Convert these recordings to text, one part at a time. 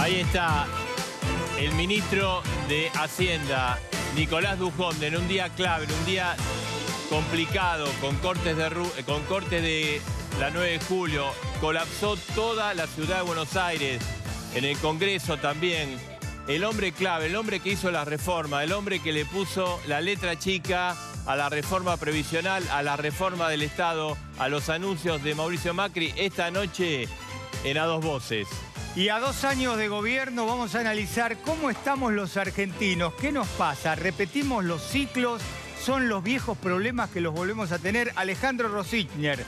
Ahí está el ministro de Hacienda, Nicolás Dujovne, en un día clave, en un día complicado, con cortes de la 9 de julio. Colapsó toda la ciudad de Buenos Aires. En el Congreso también. El hombre clave, el hombre que hizo la reforma, el hombre que le puso la letra chica a la reforma previsional, a la reforma del Estado, a los anuncios de Mauricio Macri, esta noche en A Dos Voces. Y a 2 años de gobierno vamos a analizar cómo estamos los argentinos, qué nos pasa, repetimos los ciclos, son los viejos problemas que los volvemos a tener. Alejandro Rosichner,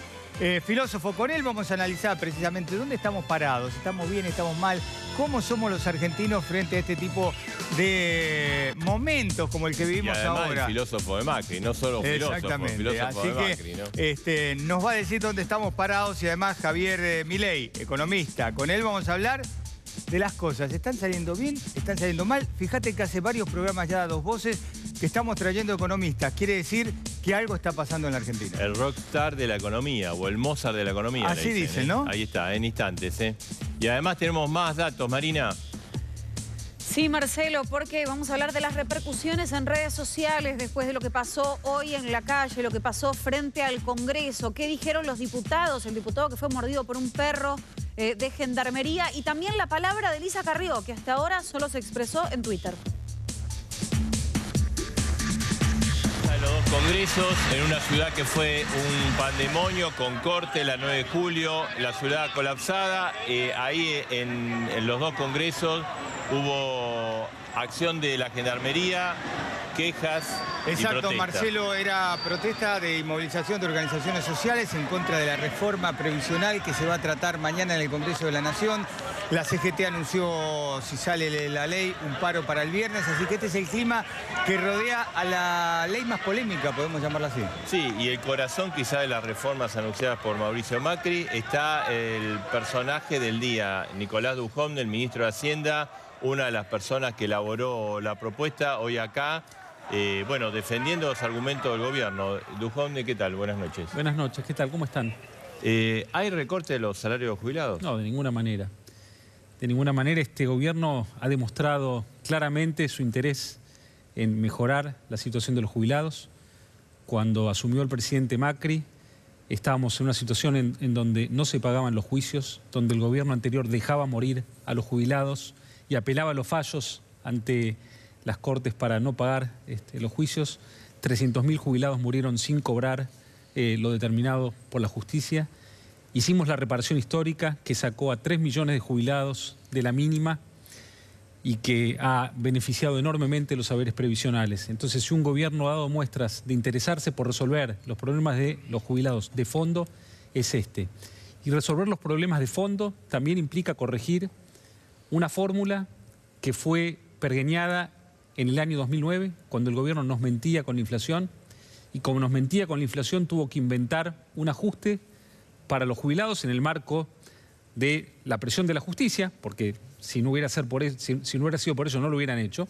filósofo, con él vamos a analizar precisamente dónde estamos parados, estamos bien, estamos mal, cómo somos los argentinos frente a este tipo de momentos como el que vivimos y además ahora. El filósofo de Macri, no solo filósofo, filósofo así de Macri, que ¿no? nos va a decir dónde estamos parados y además Javier Milei, economista. Con él vamos a hablar de las cosas. ¿Están saliendo bien? ¿Están saliendo mal? Fíjate que hace varios programas ya a Dos Voces que estamos trayendo economistas. Quiere decir que algo está pasando en la Argentina. El rockstar de la economía o el Mozart de la economía. Así dicen, ¿no? Ahí está, en instantes, ¿eh? Y además tenemos más datos, Marina. Sí, Marcelo, porque vamos a hablar de las repercusiones en redes sociales después de lo que pasó hoy en la calle, lo que pasó frente al Congreso. ¿Qué dijeron los diputados? El diputado que fue mordido por un perro de gendarmería y también la palabra de Elisa Carrió, que hasta ahora solo se expresó en Twitter. Los dos congresos en una ciudad que fue un pandemonio con corte la 9 de julio, la ciudad colapsada. Ahí en los dos congresos hubo acción de la gendarmería, quejas y Exacto, protesta. Marcelo, era protesta de inmovilización de organizaciones sociales en contra de la reforma previsional que se va a tratar mañana en el Congreso de la Nación. La CGT anunció, si sale la ley, un paro para el viernes, así que este es el clima que rodea a la ley más polémica, podemos llamarla así. Sí, y el corazón quizá de las reformas anunciadas por Mauricio Macri está el personaje del día, Nicolás Dujovne, el ministro de Hacienda, una de las personas que elaboró la propuesta hoy acá, bueno, defendiendo los argumentos del gobierno. Dujovne, ¿qué tal? Buenas noches. Buenas noches, ¿qué tal? ¿Cómo están? ¿Hay recorte de los salarios de los jubilados? No, de ninguna manera. De ninguna manera este gobierno ha demostrado claramente su interés en mejorar la situación de los jubilados. Cuando asumió el presidente Macri, estábamos en una situación en donde no se pagaban los juicios, donde el gobierno anterior dejaba morir a los jubilados y apelaba a los fallos ante las cortes para no pagar los juicios. 300.000 jubilados murieron sin cobrar lo determinado por la justicia. Hicimos la reparación histórica que sacó a 3 millones de jubilados de la mínima y que ha beneficiado enormemente los saberes previsionales. Entonces, si un gobierno ha dado muestras de interesarse por resolver los problemas de los jubilados de fondo, es este. Y resolver los problemas de fondo también implica corregir una fórmula que fue pergeñada en el año 2009, cuando el gobierno nos mentía con la inflación, y como nos mentía con la inflación, tuvo que inventar un ajuste para los jubilados en el marco de la presión de la justicia, porque si no hubiera sido por eso no lo hubieran hecho,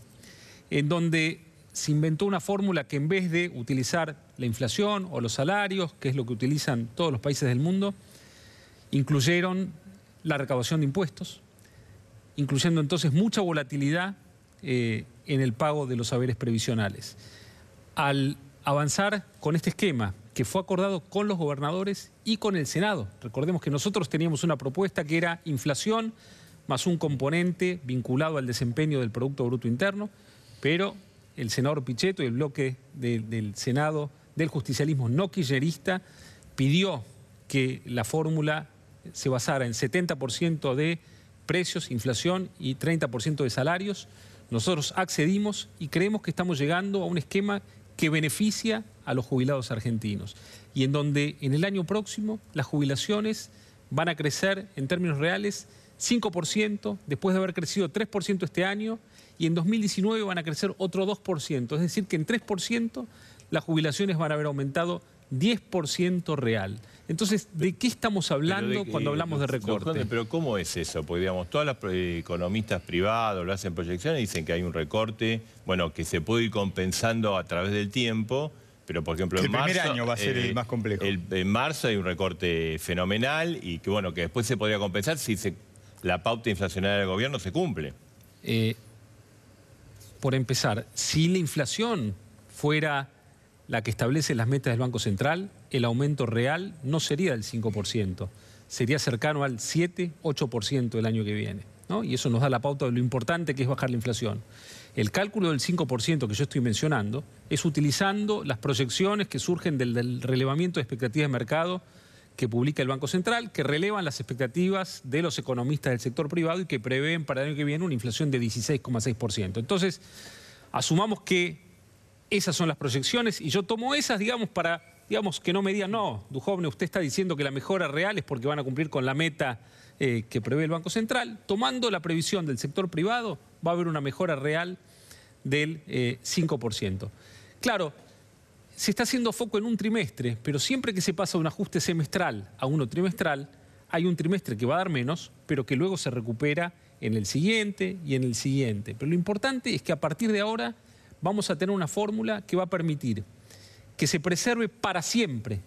en donde se inventó una fórmula que en vez de utilizar la inflación o los salarios, que es lo que utilizan todos los países del mundo, incluyeron la recaudación de impuestos, incluyendo entonces mucha volatilidad en el pago de los saberes previsionales. Al avanzar con este esquema, que fue acordado con los gobernadores y con el Senado. Recordemos que nosotros teníamos una propuesta que era inflación más un componente vinculado al desempeño del Producto Bruto Interno, pero el senador Pichetto y el bloque del Senado del justicialismo no kirchnerista pidió que la fórmula se basara en 70% de precios, inflación y 30% de salarios. Nosotros accedimos y creemos que estamos llegando a un esquema que beneficia a los jubilados argentinos y en donde en el año próximo las jubilaciones van a crecer en términos reales 5%, después de haber crecido 3% este año, y en 2019 van a crecer otro 2%, es decir que en 3% las jubilaciones van a haber aumentado 10% real. Entonces, ¿de qué estamos hablando cuando hablamos de recorte? Pero ¿cómo es eso? Porque digamos, todas las economistas privados lo hacen proyecciones y dicen que hay un recorte, bueno, que se puede ir compensando a través del tiempo, pero por ejemplo en marzo... El primer año va a ser el más complejo. En marzo hay un recorte fenomenal y que bueno, que después se podría compensar si se la pauta inflacionaria del gobierno se cumple. Por empezar, si la inflación fuera la que establece las metas del Banco Central, el aumento real no sería del 5%, sería cercano al 7-8% el año que viene, ¿no? Y eso nos da la pauta de lo importante que es bajar la inflación. El cálculo del 5% que yo estoy mencionando es utilizando las proyecciones que surgen del relevamiento de expectativas de mercado que publica el Banco Central, que relevan las expectativas de los economistas del sector privado y que prevén para el año que viene una inflación de 16,6%. Entonces, asumamos que esas son las proyecciones y yo tomo esas, digamos, para, digamos, que no me digan, no, Duhovne, usted está diciendo que la mejora real es porque van a cumplir con la meta que prevé el Banco Central. Tomando la previsión del sector privado, va a haber una mejora real del 5%. Claro, se está haciendo foco en un trimestre, pero siempre que se pasa de un ajuste semestral a uno trimestral, hay un trimestre que va a dar menos, pero que luego se recupera en el siguiente y en el siguiente. Pero lo importante es que a partir de ahora vamos a tener una fórmula que va a permitir que se preserve para siempre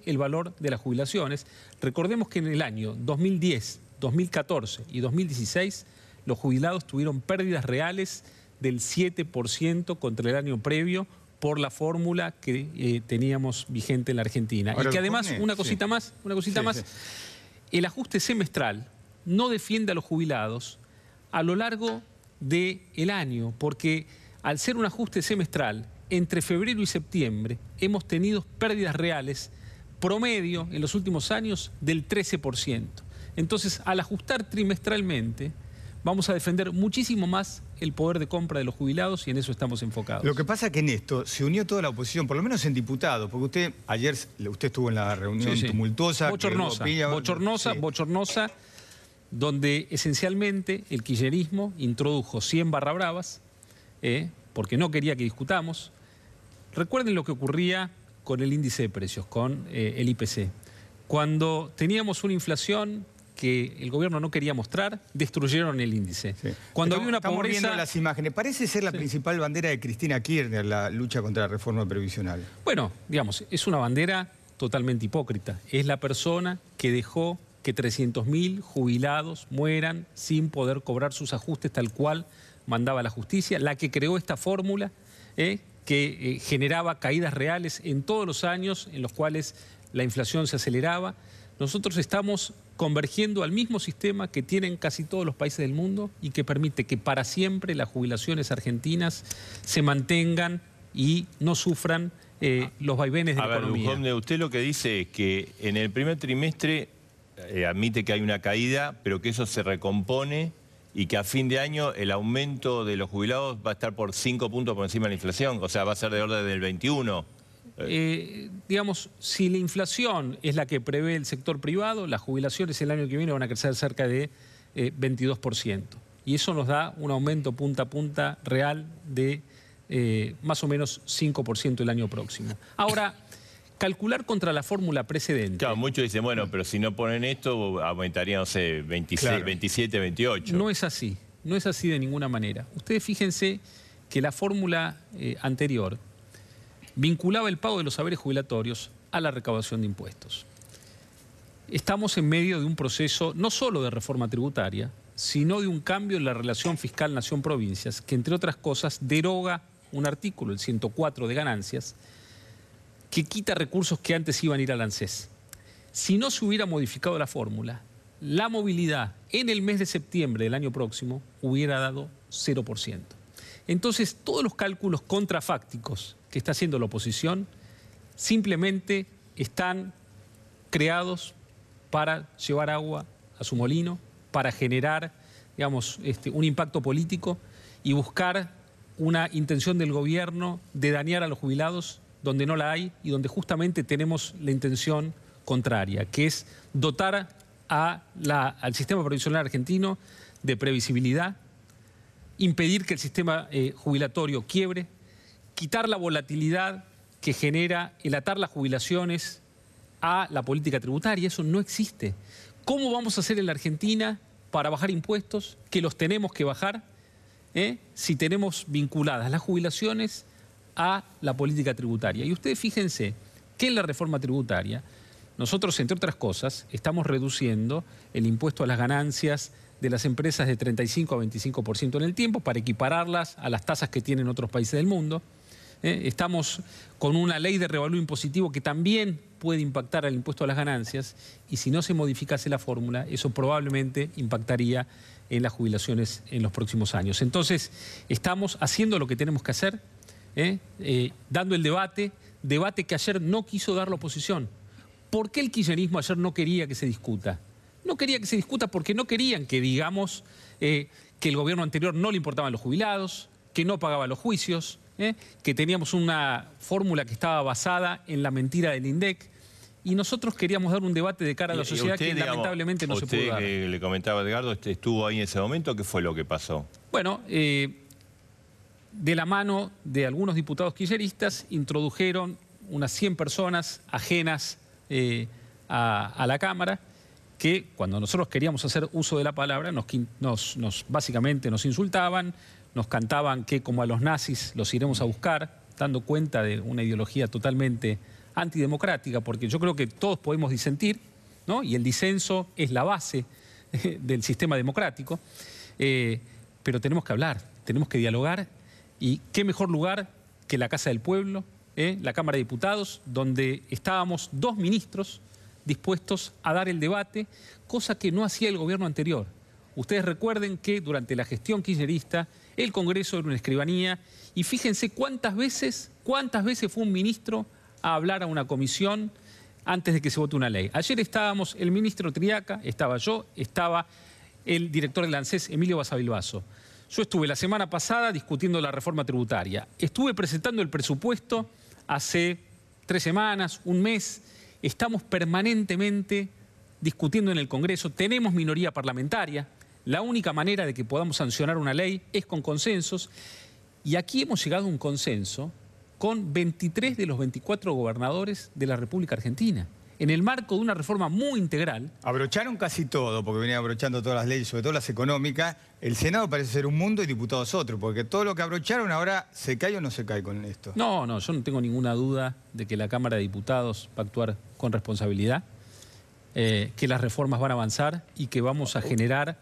el valor de las jubilaciones. Recordemos que en el año 2010, 2014 y 2016 los jubilados tuvieron pérdidas reales del 7% contra el año previo por la fórmula que teníamos vigente en la Argentina. Ahora, y que además, una cosita más, el ajuste semestral no defiende a los jubilados a lo largo del año, porque al ser un ajuste semestral, entre febrero y septiembre hemos tenido pérdidas reales promedio en los últimos años del 13%. Entonces, al ajustar trimestralmente, vamos a defender muchísimo más el poder de compra de los jubilados y en eso estamos enfocados. Lo que pasa es que en esto se unió toda la oposición, por lo menos en diputados, porque usted ayer estuvo en la reunión tumultuosa. Bochornosa, donde esencialmente el kirchnerismo introdujo 100 barra bravas, porque no quería que discutamos. Recuerden lo que ocurría con el índice de precios, con el IPC. Cuando teníamos una inflación que el gobierno no quería mostrar, destruyeron el índice. Sí. Cuando había una pobreza... Estamos viendo las imágenes. Parece ser la principal bandera de Cristina Kirchner, la lucha contra la reforma previsional. Bueno, digamos, es una bandera totalmente hipócrita. Es la persona que dejó que 300.000 jubilados mueran sin poder cobrar sus ajustes tal cual mandaba la justicia, la que creó esta fórmula que generaba caídas reales en todos los años en los cuales la inflación se aceleraba. Nosotros estamos convergiendo al mismo sistema que tienen casi todos los países del mundo y que permite que para siempre las jubilaciones argentinas se mantengan y no sufran los vaivenes de la economía. Duhovne, usted lo que dice es que en el primer trimestre admite que hay una caída, pero que eso se recompone y que a fin de año el aumento de los jubilados va a estar por 5 puntos por encima de la inflación, o sea, va a ser de orden del 21%. Digamos, si la inflación es la que prevé el sector privado, las jubilaciones el año que viene van a crecer cerca de 22%. Y eso nos da un aumento punta a punta real de más o menos 5% el año próximo. Ahora, calcular contra la fórmula precedente... Claro, muchos dicen, bueno, pero si no ponen esto, aumentaría, no sé, 26, claro, 27, 28. No es así, no es así de ninguna manera. Ustedes fíjense que la fórmula anterior vinculaba el pago de los saberes jubilatorios a la recaudación de impuestos. Estamos en medio de un proceso no solo de reforma tributaria, sino de un cambio en la relación fiscal nación-provincias, que entre otras cosas deroga un artículo, el 104 de ganancias, que quita recursos que antes iban a ir al ANSES. Si no se hubiera modificado la fórmula, la movilidad en el mes de septiembre del año próximo hubiera dado 0%. Entonces, todos los cálculos contrafácticos que está haciendo la oposición simplemente están creados para llevar agua a su molino, para generar, digamos, un impacto político y buscar una intención del gobierno de dañar a los jubilados donde no la hay y donde justamente tenemos la intención contraria, que es dotar al sistema previsional argentino de previsibilidad, impedir que el sistema jubilatorio quiebre, quitar la volatilidad que genera el atar las jubilaciones a la política tributaria. Eso no existe. ¿Cómo vamos a hacer en la Argentina para bajar impuestos, que los tenemos que bajar, si tenemos vinculadas las jubilaciones a la política tributaria? Y ustedes fíjense que en la reforma tributaria nosotros, entre otras cosas, estamos reduciendo el impuesto a las ganancias de las empresas de 35 a 25% en el tiempo para equipararlas a las tasas que tienen otros países del mundo. Estamos con una ley de revalúo impositivo que también puede impactar al impuesto a las ganancias, y si no se modificase la fórmula, eso probablemente impactaría en las jubilaciones en los próximos años. Entonces, estamos haciendo lo que tenemos que hacer, dando el debate que ayer no quiso dar la oposición. ¿Por qué el kirchnerismo ayer no quería que se discuta? No quería que se discuta porque no querían que digamos que el gobierno anterior no le importaban los jubilados, que no pagaba los juicios, que teníamos una fórmula que estaba basada en la mentira del INDEC, y nosotros queríamos dar un debate de cara a la sociedad que lamentablemente no se pudo dar. Usted, que le comentaba Edgardo, ¿estuvo ahí en ese momento? ¿Qué fue lo que pasó? Bueno, de la mano de algunos diputados kirchneristas introdujeron unas 100 personas ajenas a la Cámara, que cuando nosotros queríamos hacer uso de la palabra básicamente nos insultaban, nos cantaban que como a los nazis los iremos a buscar, dando cuenta de una ideología totalmente antidemocrática, porque yo creo que todos podemos disentir, ¿no? Y el disenso es la base del sistema democrático, pero tenemos que hablar, tenemos que dialogar, y qué mejor lugar que la Casa del Pueblo, la Cámara de Diputados, donde estábamos 2 ministros dispuestos a dar el debate, cosa que no hacía el gobierno anterior. Ustedes recuerden que durante la gestión kirchnerista el Congreso era una escribanía, y fíjense cuántas veces fue un ministro a hablar a una comisión antes de que se vote una ley. Ayer estábamos el ministro Triaca, estaba yo, estaba el director del ANSES, Emilio Basavilbaso. Yo estuve la semana pasada discutiendo la reforma tributaria. Estuve presentando el presupuesto hace 3 semanas, un mes. Estamos permanentemente discutiendo en el Congreso. Tenemos minoría parlamentaria. La única manera de que podamos sancionar una ley es con consensos. Y aquí hemos llegado a un consenso con 23 de los 24 gobernadores de la República Argentina, en el marco de una reforma muy integral. Abrocharon casi todo, porque venían abrochando todas las leyes, sobre todo las económicas. El Senado parece ser un mundo y diputados otro, porque todo lo que abrocharon ahora se cae o no se cae con esto. No, yo no tengo ninguna duda de que la Cámara de Diputados va a actuar con responsabilidad, que las reformas van a avanzar y que vamos a generar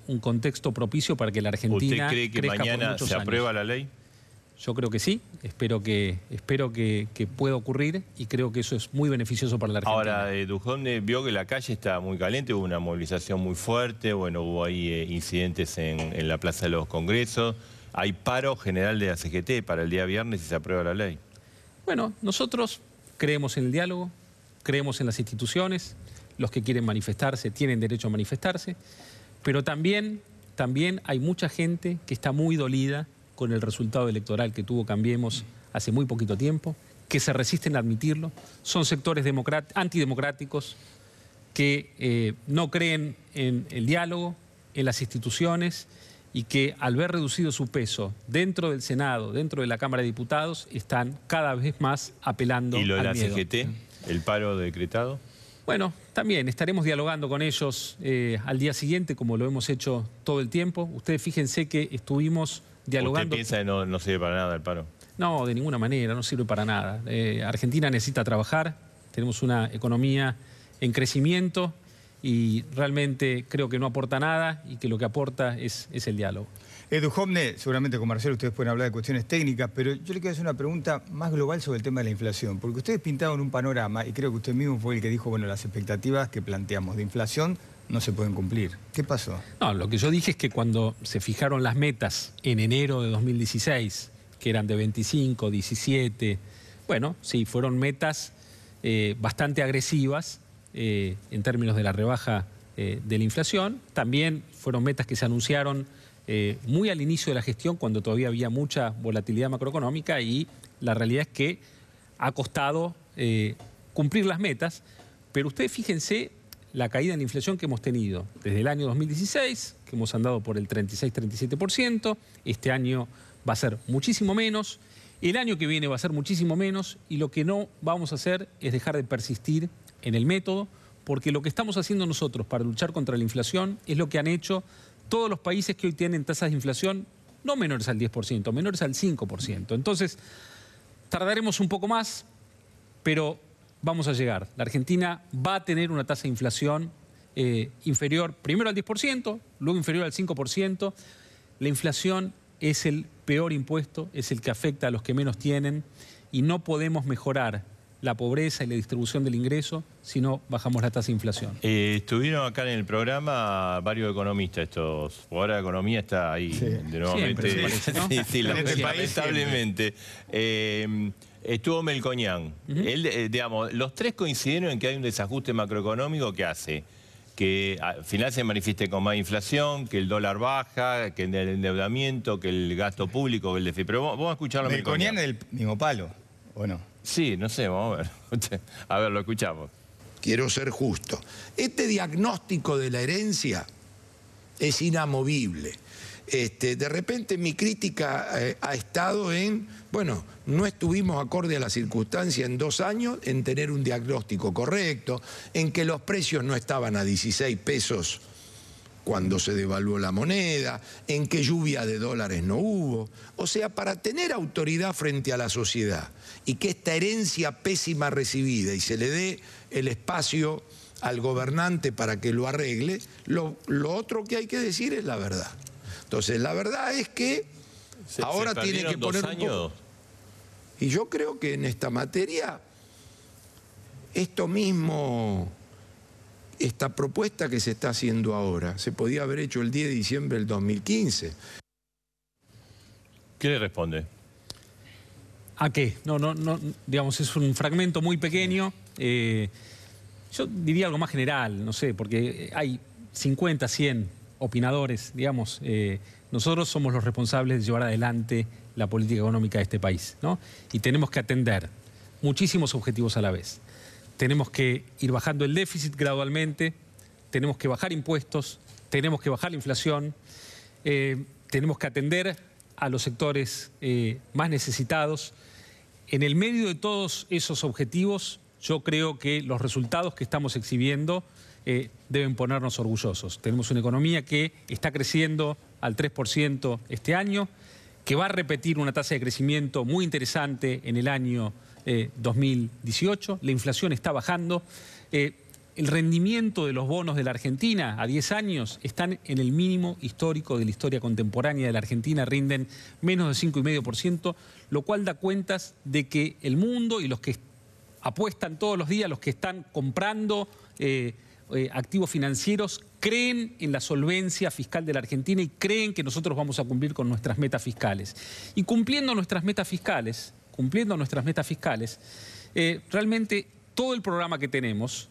un contexto propicio para que la Argentina ¿Usted cree que mañana se aprueba la ley? Yo creo que sí, espero que pueda ocurrir, y creo que eso es muy beneficioso para la Argentina. Ahora, Duhovne vio que la calle está muy caliente, hubo una movilización muy fuerte, bueno, hubo ahí incidentes en la Plaza de los Congresos, hay paro general de la CGT para el día viernes si se aprueba la ley. Bueno, nosotros creemos en el diálogo, creemos en las instituciones, los que quieren manifestarse tienen derecho a manifestarse, pero también hay mucha gente que está muy dolida con el resultado electoral que tuvo Cambiemos hace muy poquito tiempo, que se resisten a admitirlo. Son sectores antidemocráticos que no creen en el diálogo, en las instituciones, y que al ver reducido su peso dentro del Senado, dentro de la Cámara de Diputados, están cada vez más apelando al miedo. ¿Y lo de la CGT, el paro decretado? Bueno, también estaremos dialogando con ellos al día siguiente, como lo hemos hecho todo el tiempo. Ustedes fíjense que estuvimos dialogando. ¿Usted piensa que no sirve para nada el paro? No, de ninguna manera, no sirve para nada. Argentina necesita trabajar, tenemos una economía en crecimiento y realmente creo que no aporta nada, y que lo que aporta es el diálogo. Duhovne, seguramente con Marcelo ustedes pueden hablar de cuestiones técnicas, pero yo le quiero hacer una pregunta más global sobre el tema de la inflación, porque ustedes pintaron un panorama, y creo que usted mismo fue el que dijo, bueno, las expectativas que planteamos de inflación no se pueden cumplir. ¿Qué pasó? No, lo que yo dije es que cuando se fijaron las metas en enero de 2016, que eran de 25, 17, bueno, sí, fueron metas bastante agresivas en términos de la rebaja de la inflación. También fueron metas que se anunciaron muy al inicio de la gestión, cuando todavía había mucha volatilidad macroeconómica, y la realidad es que ha costado cumplir las metas. Pero ustedes fíjense la caída en la inflación que hemos tenido desde el año 2016, que hemos andado por el 36-37%, este año va a ser muchísimo menos, el año que viene va a ser muchísimo menos, y lo que no vamos a hacer es dejar de persistir en el método, porque lo que estamos haciendo nosotros para luchar contra la inflación es lo que han hecho todos los países que hoy tienen tasas de inflación no menores al 10%, menores al 5%. Entonces, tardaremos un poco más, pero vamos a llegar. La Argentina va a tener una tasa de inflación inferior primero al 10%, luego inferior al 5%. La inflación es el peor impuesto, es el que afecta a los que menos tienen y no podemos mejorar la pobreza y la distribución del ingreso si no bajamos la tasa de inflación. Estuvieron acá en el programa varios economistas estos. Ahora la economía está ahí de nuevamente. Siempre, parece, ¿no? Sí, lamentablemente. Estuvo Melconian. Él, digamos, los tres coincidieron en que hay un desajuste macroeconómico que hace que al final se manifieste con más inflación, que el dólar baja, que el endeudamiento, que el gasto público, que el déficit. Pero vamos a escucharlo. Melconian es del mismo palo, ¿o no? Sí, no sé, vamos a ver. A ver, lo escuchamos. Quiero ser justo. Este diagnóstico de la herencia es inamovible. De repente mi crítica ha estado en, bueno, no estuvimos acorde a la circunstancia en 2 años en tener un diagnóstico correcto, en que los precios no estaban a 16 pesos cuando se devaluó la moneda, en que lluvia de dólares no hubo. O sea, para tener autoridad frente a la sociedad y que esta herencia pésima recibida y se le dé el espacio al gobernante para que lo arregle, lo otro que hay que decir es la verdad. Entonces, la verdad es que ahora tiene que poner 2 años. Y yo creo que en esta materia, esto mismo, esta propuesta que se está haciendo ahora, se podía haber hecho el 10 de diciembre del 2015. ¿Qué le responde? ¿A qué? No, digamos, es un fragmento muy pequeño. Yo diría algo más general, no sé, porque hay 50, 100 opinadores, digamos. Nosotros somos los responsables de llevar adelante la política económica de este país, ¿no? Y tenemos que atender muchísimos objetivos a la vez. Tenemos que ir bajando el déficit gradualmente, tenemos que bajar impuestos, tenemos que bajar la inflación, tenemos que atender a los sectores más necesitados. En el medio de todos esos objetivos, yo creo que los resultados que estamos exhibiendo deben ponernos orgullosos. Tenemos una economía que está creciendo al 3% este año, que va a repetir una tasa de crecimiento muy interesante en el año 2018. La inflación está bajando. El rendimiento de los bonos de la Argentina a 10 años están en el mínimo histórico de la historia contemporánea de la Argentina, rinden menos de 5,5%, lo cual da cuentas de que el mundo y los que apuestan todos los días, los que están comprando activos financieros, creen en la solvencia fiscal de la Argentina y creen que nosotros vamos a cumplir con nuestras metas fiscales. Y cumpliendo nuestras metas fiscales, realmente todo el programa que tenemos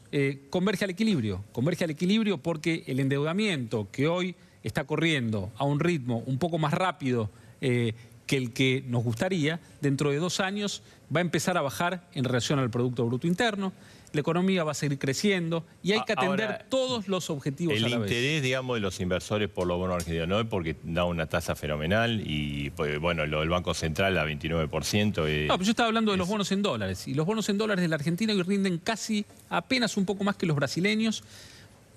converge al equilibrio porque el endeudamiento que hoy está corriendo a un ritmo un poco más rápido que el que nos gustaría, dentro de 2 años va a empezar a bajar en relación al Producto Bruto Interno. La economía va a seguir creciendo y hay que atender ahora todos los objetivos a la vez. El interés, digamos, de los inversores por los bonos argentinos, no es porque da una tasa fenomenal y, pues, bueno, lo del Banco Central a 29%. No, pero yo estaba hablando de los bonos en dólares. Y los bonos en dólares de la Argentina hoy rinden casi apenas un poco más que los brasileños.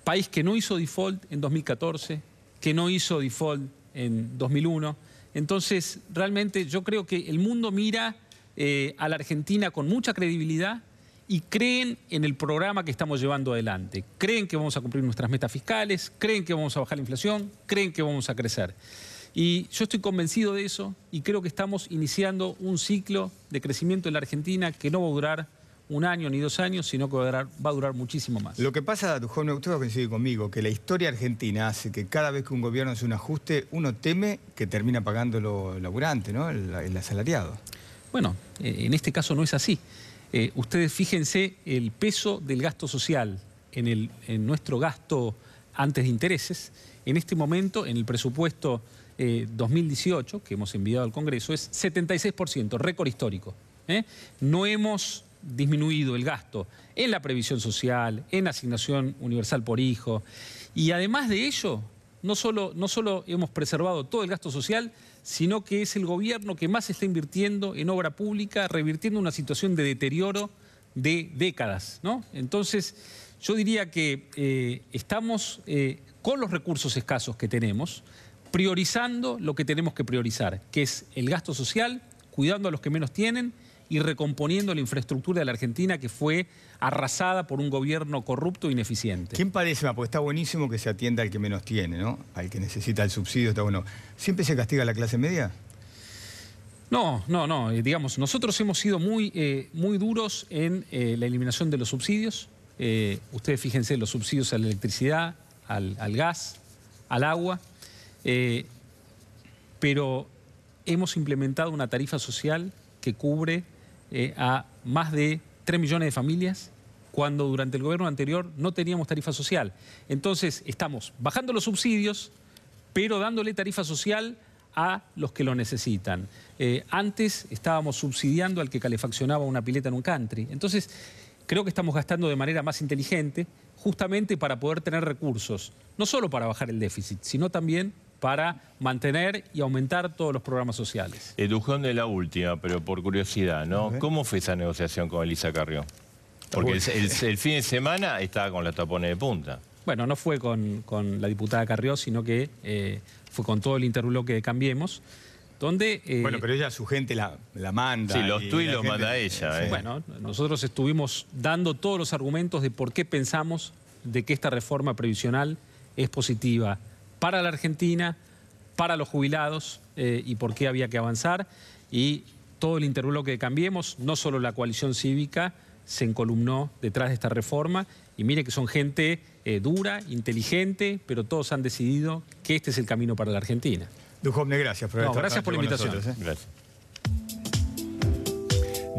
País que no hizo default en 2014, que no hizo default en 2001. Entonces, realmente yo creo que el mundo mira a la Argentina con mucha credibilidad y creen en el programa que estamos llevando adelante. Creen que vamos a cumplir nuestras metas fiscales, creen que vamos a bajar la inflación, creen que vamos a crecer. Y yo estoy convencido de eso y creo que estamos iniciando un ciclo de crecimiento en la Argentina que no va a durar 1 año ni 2 años, sino que va a durar muchísimo más. Lo que pasa, Dujovne, usted va a coincidir conmigo, que la historia argentina hace que cada vez que un gobierno hace un ajuste, uno teme que termina pagando lo laburante, ¿no? El asalariado. Bueno, en este caso no es así. Ustedes fíjense el peso del gasto social en nuestro gasto antes de intereses. En este momento, en el presupuesto 2018, que hemos enviado al Congreso, es 76%, récord histórico. No hemos disminuido el gasto en la previsión social, en asignación universal por hijo. Y además de ello, no solo hemos preservado todo el gasto social, sino que es el gobierno que más está invirtiendo en obra pública, revirtiendo una situación de deterioro de décadas, ¿no? Entonces, yo diría que estamos con los recursos escasos que tenemos, priorizando lo que tenemos que priorizar, que es el gasto social, cuidando a los que menos tienen y recomponiendo la infraestructura de la Argentina que fue arrasada por un gobierno corrupto e ineficiente. ¿Quién padece más? Porque está buenísimo que se atienda al que menos tiene, ¿no? Al que necesita el subsidio, está bueno. ¿Siempre se castiga a la clase media? No. Digamos, nosotros hemos sido muy duros en la eliminación de los subsidios. Ustedes fíjense, los subsidios a la electricidad, al gas, al agua, pero hemos implementado una tarifa social que cubre a más de 3 millones de familias, cuando durante el gobierno anterior no teníamos tarifa social. Entonces, estamos bajando los subsidios, pero dándole tarifa social a los que lo necesitan. Antes estábamos subsidiando al que calefaccionaba una pileta en un country. Entonces, creo que estamos gastando de manera más inteligente, justamente para poder tener recursos, no solo para bajar el déficit, sino también para mantener y aumentar todos los programas sociales. Dujón, de la última, pero por curiosidad, ¿no? ¿Cómo fue esa negociación con Elisa Carrió? Porque el fin de semana estaba con los tapones de punta. Bueno, no fue con la diputada Carrió, sino que fue con todo el interbloque de Cambiemos, donde... bueno, pero ella, su gente la manda. Sí, los tuits los manda ella. Sí. Bueno, nosotros estuvimos dando todos los argumentos de por qué pensamos de que esta reforma previsional es positiva para la Argentina, para los jubilados, y por qué había que avanzar. Y todo el interbloque de Cambiemos, no solo la coalición cívica, se encolumnó detrás de esta reforma. Y mire que son gente dura, inteligente, pero todos han decidido que este es el camino para la Argentina. Dujón, gracias por gracias por la invitación. Nosotros, Gracias.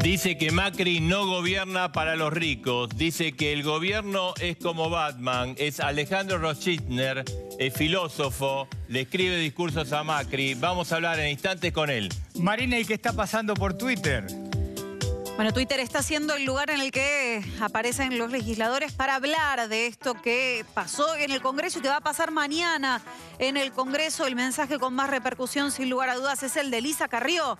Dice que Macri no gobierna para los ricos. Dice que el gobierno es como Batman. Es Alejandro Rozichner, es filósofo, le escribe discursos a Macri. Vamos a hablar en instantes con él. Marina, ¿y qué está pasando por Twitter? Bueno, Twitter está siendo el lugar en el que aparecen los legisladores para hablar de esto que pasó en el Congreso y que va a pasar mañana en el Congreso. El mensaje con más repercusión, sin lugar a dudas, es el de Elisa Carrió.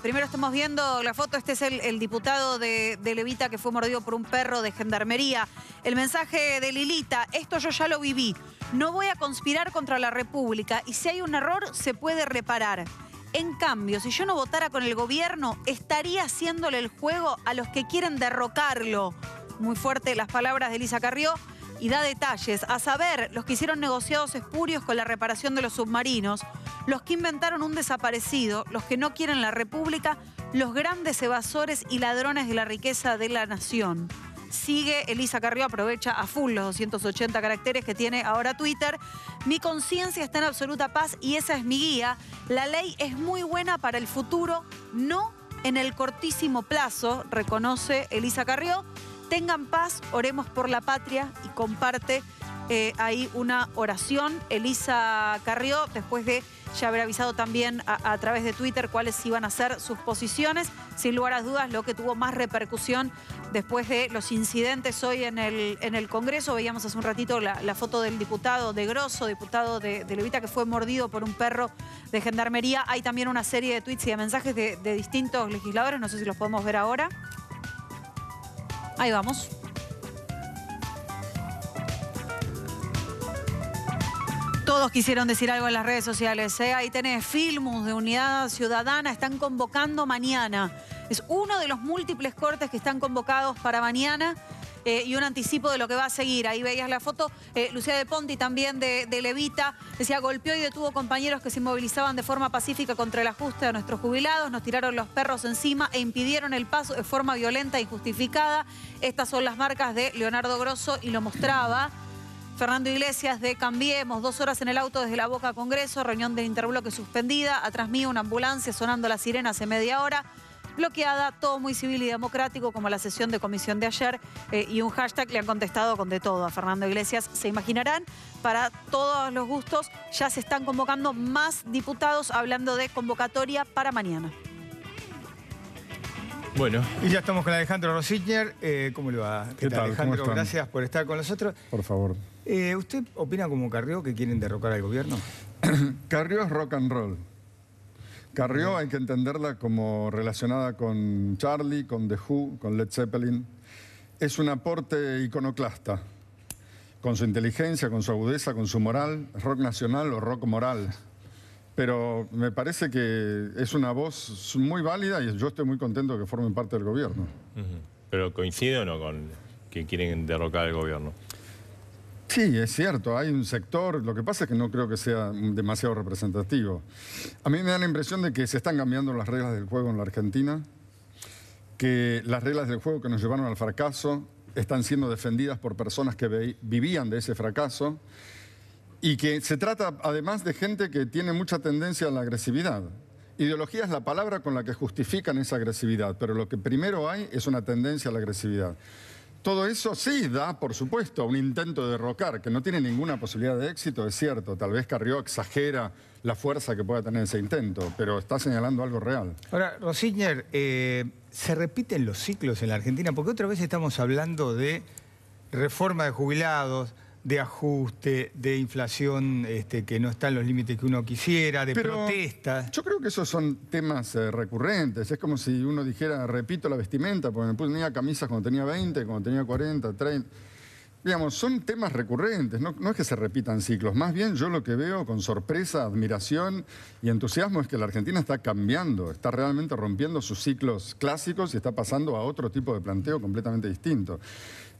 Primero estamos viendo la foto. Este es el diputado de Levita que fue mordido por un perro de gendarmería. El mensaje de Lilita: esto yo ya lo viví. No voy a conspirar contra la República y si hay un error se puede reparar. En cambio, si yo no votara con el gobierno, estaría haciéndole el juego a los que quieren derrocarlo. Muy fuerte las palabras de Elisa Carrió, y da detalles. A saber, los que hicieron negociados espurios con la reparación de los submarinos, los que inventaron un desaparecido, los que no quieren la República, los grandes evasores y ladrones de la riqueza de la nación. Sigue Elisa Carrió, aprovecha a full los 280 caracteres que tiene ahora Twitter. Mi conciencia está en absoluta paz y esa es mi guía. La ley es muy buena para el futuro, no en el cortísimo plazo, reconoce Elisa Carrió. Tengan paz, oremos por la patria, y comparte ahí una oración. Elisa Carrió, después de ya haber avisado también a través de Twitter cuáles iban a ser sus posiciones. Sin lugar a dudas, lo que tuvo más repercusión después de los incidentes hoy en el Congreso. Veíamos hace un ratito la foto del diputado de Grosso, diputado de Levita, que fue mordido por un perro de gendarmería. Hay también una serie de tweets y de mensajes de distintos legisladores. No sé si los podemos ver ahora. Ahí vamos. Todos quisieron decir algo en las redes sociales. Ahí tenés Filmus de Unidad Ciudadana. Están convocando mañana. Es uno de los múltiples cortes que están convocados para mañana. Y un anticipo de lo que va a seguir. Ahí veías la foto. Lucía de Ponti, también de Levita, decía: golpeó y detuvo compañeros que se movilizaban de forma pacífica contra el ajuste de nuestros jubilados. Nos tiraron los perros encima e impidieron el paso de forma violenta e injustificada. Estas son las marcas de Leonardo Grosso y lo mostraba. Fernando Iglesias de Cambiemos, 2 horas en el auto desde la Boca Congreso, reunión del interbloque suspendida. Atrás mío una ambulancia sonando la sirena hace media hora. Bloqueada, todo muy civil y democrático, como la sesión de comisión de ayer. Y un hashtag le han contestado con de todo a Fernando Iglesias. Se imaginarán, para todos los gustos, ya se están convocando más diputados, hablando de convocatoria para mañana. Bueno. Y ya estamos con Alejandro Rozichner. ¿Cómo le va? ¿Qué tal? Alejandro, gracias por estar con nosotros. Por favor. ¿Usted opina como Carrió que quieren derrocar al gobierno? Carrió es rock and roll. Carrió hay que entenderla como relacionada con Charlie, con The Who, con Led Zeppelin. Es un aporte iconoclasta. Con su inteligencia, con su agudeza, con su moral. Rock nacional o rock moral. pero me parece que es una voz muy válida y yo estoy muy contento de que formen parte del gobierno. ¿Pero coincide o no con que quieren derrocar el gobierno? Sí, es cierto, hay un sector, lo que pasa es que no creo que sea demasiado representativo. A mí me da la impresión de que se están cambiando las reglas del juego en la Argentina, que las reglas del juego que nos llevaron al fracaso están siendo defendidas por personas que vivían de ese fracaso y que se trata además de gente que tiene mucha tendencia a la agresividad. Ideología es la palabra con la que justifican esa agresividad, pero lo que primero hay es una tendencia a la agresividad. Todo eso sí da, por supuesto, un intento de derrocar, que no tiene ninguna posibilidad de éxito, es cierto. Tal vez Carrió exagera la fuerza que pueda tener ese intento, pero está señalando algo real. Ahora, Rosichner, ¿se repiten los ciclos en la Argentina? Porque otra vez estamos hablando de reforma de jubilados, de ajuste, de inflación que no está en los límites que uno quisiera, de protestas. Yo creo que esos son temas recurrentes. Es como si uno dijera, repito la vestimenta, porque me ponía camisas cuando tenía 20, cuando tenía 40, 30. Digamos, son temas recurrentes, no es que se repitan ciclos. Más bien yo lo que veo con sorpresa, admiración y entusiasmo es que la Argentina está cambiando, está realmente rompiendo sus ciclos clásicos y está pasando a otro tipo de planteo completamente distinto.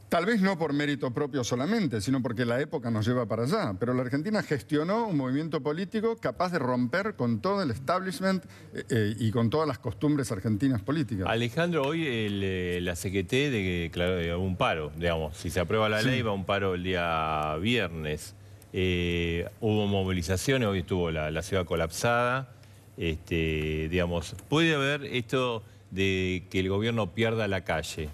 Tal vez no por mérito propio solamente, sino porque la época nos lleva para allá. Pero la Argentina gestionó un movimiento político capaz de romper con todo el establishment y con todas las costumbres argentinas políticas. Alejandro, hoy la CGT de un paro, digamos. Si se aprueba la ley, va a un paro el día viernes. Hubo movilizaciones, hoy estuvo la ciudad colapsada. Digamos, ¿puede haber esto de que el gobierno pierda la calle?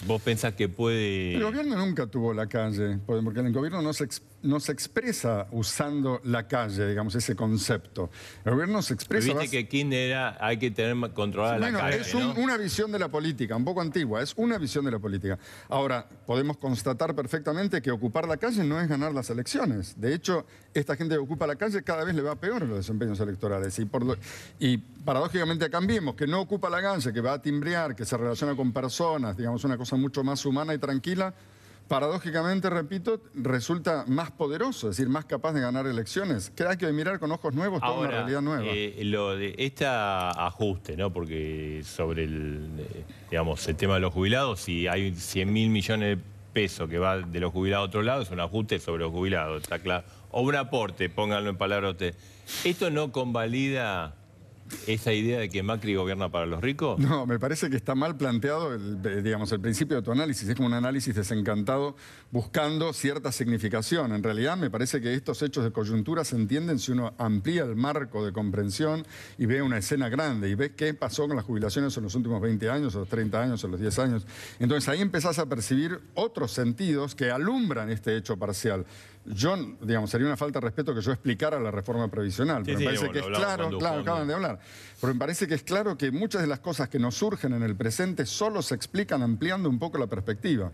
¿Vos pensás que puede...? El gobierno nunca tuvo la calle, porque el gobierno no se expresa usando la calle, digamos, ese concepto. El gobierno se expresa... Pero viste que Kirchner era, hay que tener controlada la calle, es ¿no? una visión de la política, un poco antigua, es una visión de la política. Ahora, podemos constatar perfectamente que ocupar la calle no es ganar las elecciones. De hecho, esta gente que ocupa la calle cada vez le va peor en los desempeños electorales. Y paradójicamente a Cambiemos, que no ocupa la calle, que va a timbrear, que se relaciona con personas, digamos, una cosa mucho más humana y tranquila, paradójicamente, repito, resulta más poderoso, es decir, más capaz de ganar elecciones. Que hay que mirar con ojos nuevos toda una realidad nueva. Lo de este ajuste, ¿no? Porque sobre digamos, el tema de los jubilados, si hay 100.000 millones de pesos que va de los jubilados a otro lado, es un ajuste sobre los jubilados, está claro. O un aporte, pónganlo en palabras ustedes. ¿Esto no convalida esa idea de que Macri gobierna para los ricos? No, me parece que está mal planteado el principio de tu análisis. Es como un análisis desencantado buscando cierta significación. En realidad me parece que estos hechos de coyuntura se entienden si uno amplía el marco de comprensión y ve una escena grande y ve qué pasó con las jubilaciones en los últimos 20 años, o los 30 años, o los 10 años. Entonces ahí empezás a percibir otros sentidos que alumbran este hecho parcial. Yo, digamos, sería una falta de respeto que yo explicara la reforma previsional, pero me parece que es claro, acaban de hablar, pero me parece que es claro que muchas de las cosas que nos surgen en el presente solo se explican ampliando un poco la perspectiva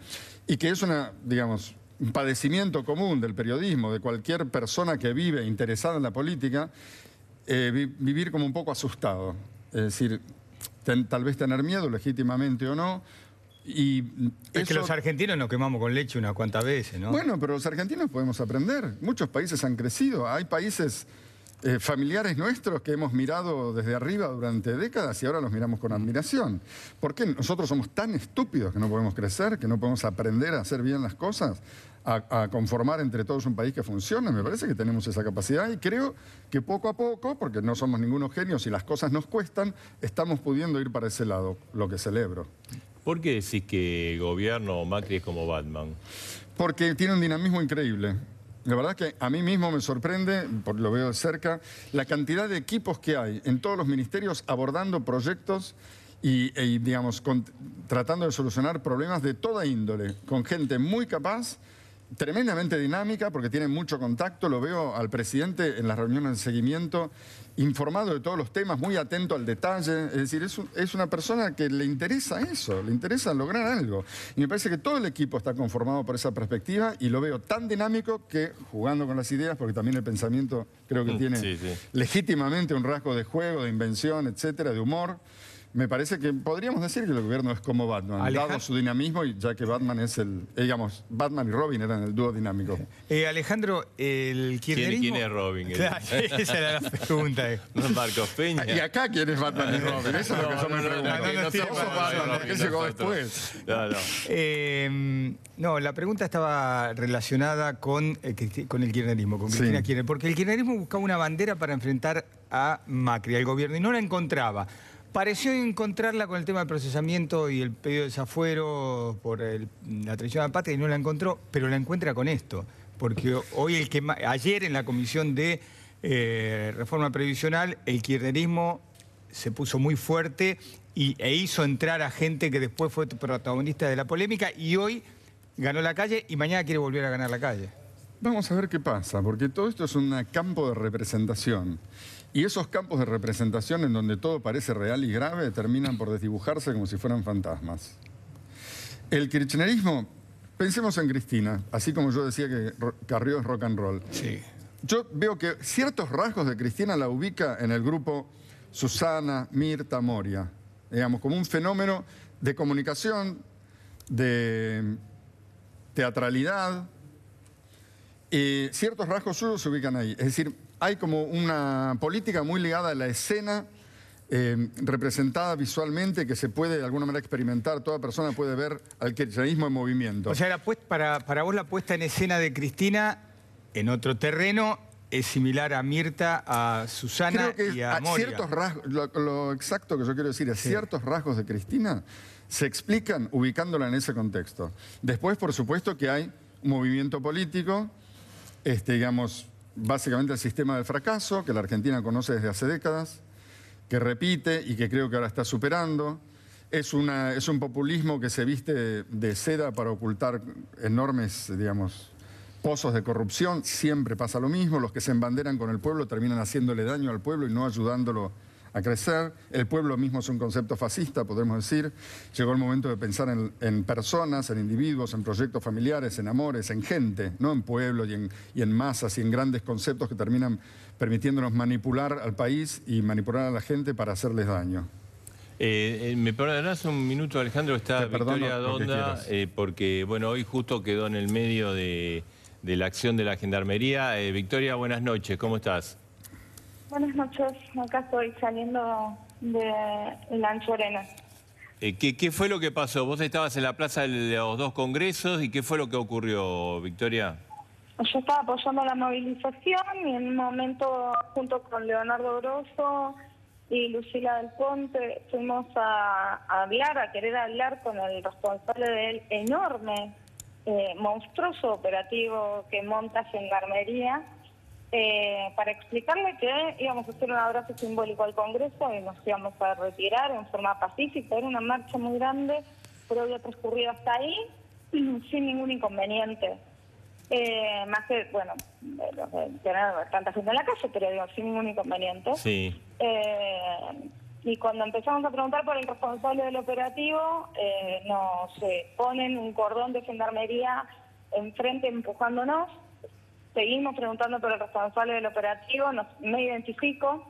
y que es digamos, un padecimiento común del periodismo, de cualquier persona que vive interesada en la política, vivir como un poco asustado, es decir, tal vez tener miedo, legítimamente o no. Y es que los argentinos nos quemamos con leche unas cuantas veces, ¿no? Bueno, pero los argentinos podemos aprender. Muchos países han crecido. Hay países familiares nuestros que hemos mirado desde arriba durante décadas y ahora los miramos con admiración. ¿Por qué nosotros somos tan estúpidos que no podemos crecer, que no podemos aprender a hacer bien las cosas, a conformar entre todos un país que funcione? Me parece que tenemos esa capacidad y creo que poco a poco, porque no somos ningunos genios y las cosas nos cuestan, estamos pudiendo ir para ese lado, lo que celebro. ¿Por qué decís que el gobierno Macri es como Batman? Porque tiene un dinamismo increíble. La verdad es que a mí mismo me sorprende, porque lo veo de cerca, la cantidad de equipos que hay en todos los ministerios abordando proyectos y digamos, tratando de solucionar problemas de toda índole, con gente muy capaz, tremendamente dinámica, porque tiene mucho contacto. Lo veo al presidente en las reuniones de seguimiento, informado de todos los temas, muy atento al detalle. Es decir, es una persona que le interesa eso, le interesa lograr algo. Y me parece que todo el equipo está conformado por esa perspectiva y lo veo tan dinámico que, jugando con las ideas, porque también el pensamiento creo que tiene legítimamente un rasgo de juego, de invención, etcétera, de humor, me parece que podríamos decir que el gobierno es como Batman, dado su dinamismo, y ya que Batman es digamos, Batman y Robin eran el dúo dinámico. Alejandro, el kirchnerismo... ¿Quién es Robin? Claro, esa era la pregunta. No, Marcos Peña. ¿Y acá quién es Batman y Robin? Eso es lo que yo me pregunto. ¿Qué llegó después? No, la pregunta estaba relacionada con el kirchnerismo, con Cristina Kirchner, porque el kirchnerismo buscaba una bandera para enfrentar a Macri, al gobierno, y no la encontraba. Pareció encontrarla con el tema del procesamiento y el pedido de desafuero por la traición a la patria, y no la encontró, pero la encuentra con esto. Porque hoy ayer en la Comisión de Reforma Previsional, el kirchnerismo se puso muy fuerte e hizo entrar a gente que después fue protagonista de la polémica, y hoy ganó la calle y mañana quiere volver a ganar la calle. Vamos a ver qué pasa, porque todo esto es un campo de representación. Y esos campos de representación en donde todo parece real y grave terminan por desdibujarse como si fueran fantasmas. El kirchnerismo, pensemos en Cristina, así como yo decía que Carrió es rock and roll. Sí. Yo veo que ciertos rasgos de Cristina la ubica en el grupo Susana, Mirta, Moria, digamos, como un fenómeno de comunicación, de teatralidad, y ciertos rasgos suyos se ubican ahí. Es decir, hay como una política muy ligada a la escena, representada visualmente, que se puede de alguna manera experimentar. Toda persona puede ver al kirchnerismo en movimiento. O sea, para vos la puesta en escena de Cristina en otro terreno es similar a Mirta, a Susana y a Moria. Ciertos rasgos, lo exacto que yo quiero decir es ciertos rasgos de Cristina se explican ubicándola en ese contexto. Después, por supuesto, que hay un movimiento político, digamos, básicamente el sistema del fracaso, que la Argentina conoce desde hace décadas, que repite y que creo que ahora está superando. Es un populismo que se viste de seda para ocultar enormes, digamos, pozos de corrupción. Siempre pasa lo mismo. Los que se embanderan con el pueblo terminan haciéndole daño al pueblo y no ayudándolo a crecer. El pueblo mismo es un concepto fascista, podemos decir. Llegó el momento de pensar en personas, en individuos, en proyectos familiares, en amores, en gente, no en pueblos y en masas y en grandes conceptos que terminan permitiéndonos manipular al país y manipular a la gente para hacerles daño. ¿Me perdonás un minuto, Alejandro? Está Victoria Donda, porque bueno, hoy justo quedó en el medio de la acción de la Gendarmería. Victoria, buenas noches, ¿cómo estás? Buenas noches, acá estoy saliendo de la Anchorena. ¿Qué fue lo que pasó? Vos estabas en la plaza de los dos congresos, ¿y qué fue lo que ocurrió, Victoria? Yo estaba apoyando la movilización y en un momento, junto con Leonardo Grosso y Lucila del Ponte, fuimos a querer hablar con el responsable del enorme, monstruoso operativo que monta Gendarmería, para explicarle que íbamos a hacer un abrazo simbólico al Congreso y nos íbamos a retirar en forma pacífica. Era una marcha muy grande, pero había transcurrido hasta ahí sin ningún inconveniente. Más que, bueno, tener tanta gente en la calle, pero digo, sin ningún inconveniente. Sí. Y cuando empezamos a preguntar por el responsable del operativo, nos ponen un cordón de Gendarmería enfrente empujándonos. Seguimos preguntando por el responsable del operativo, me identifico,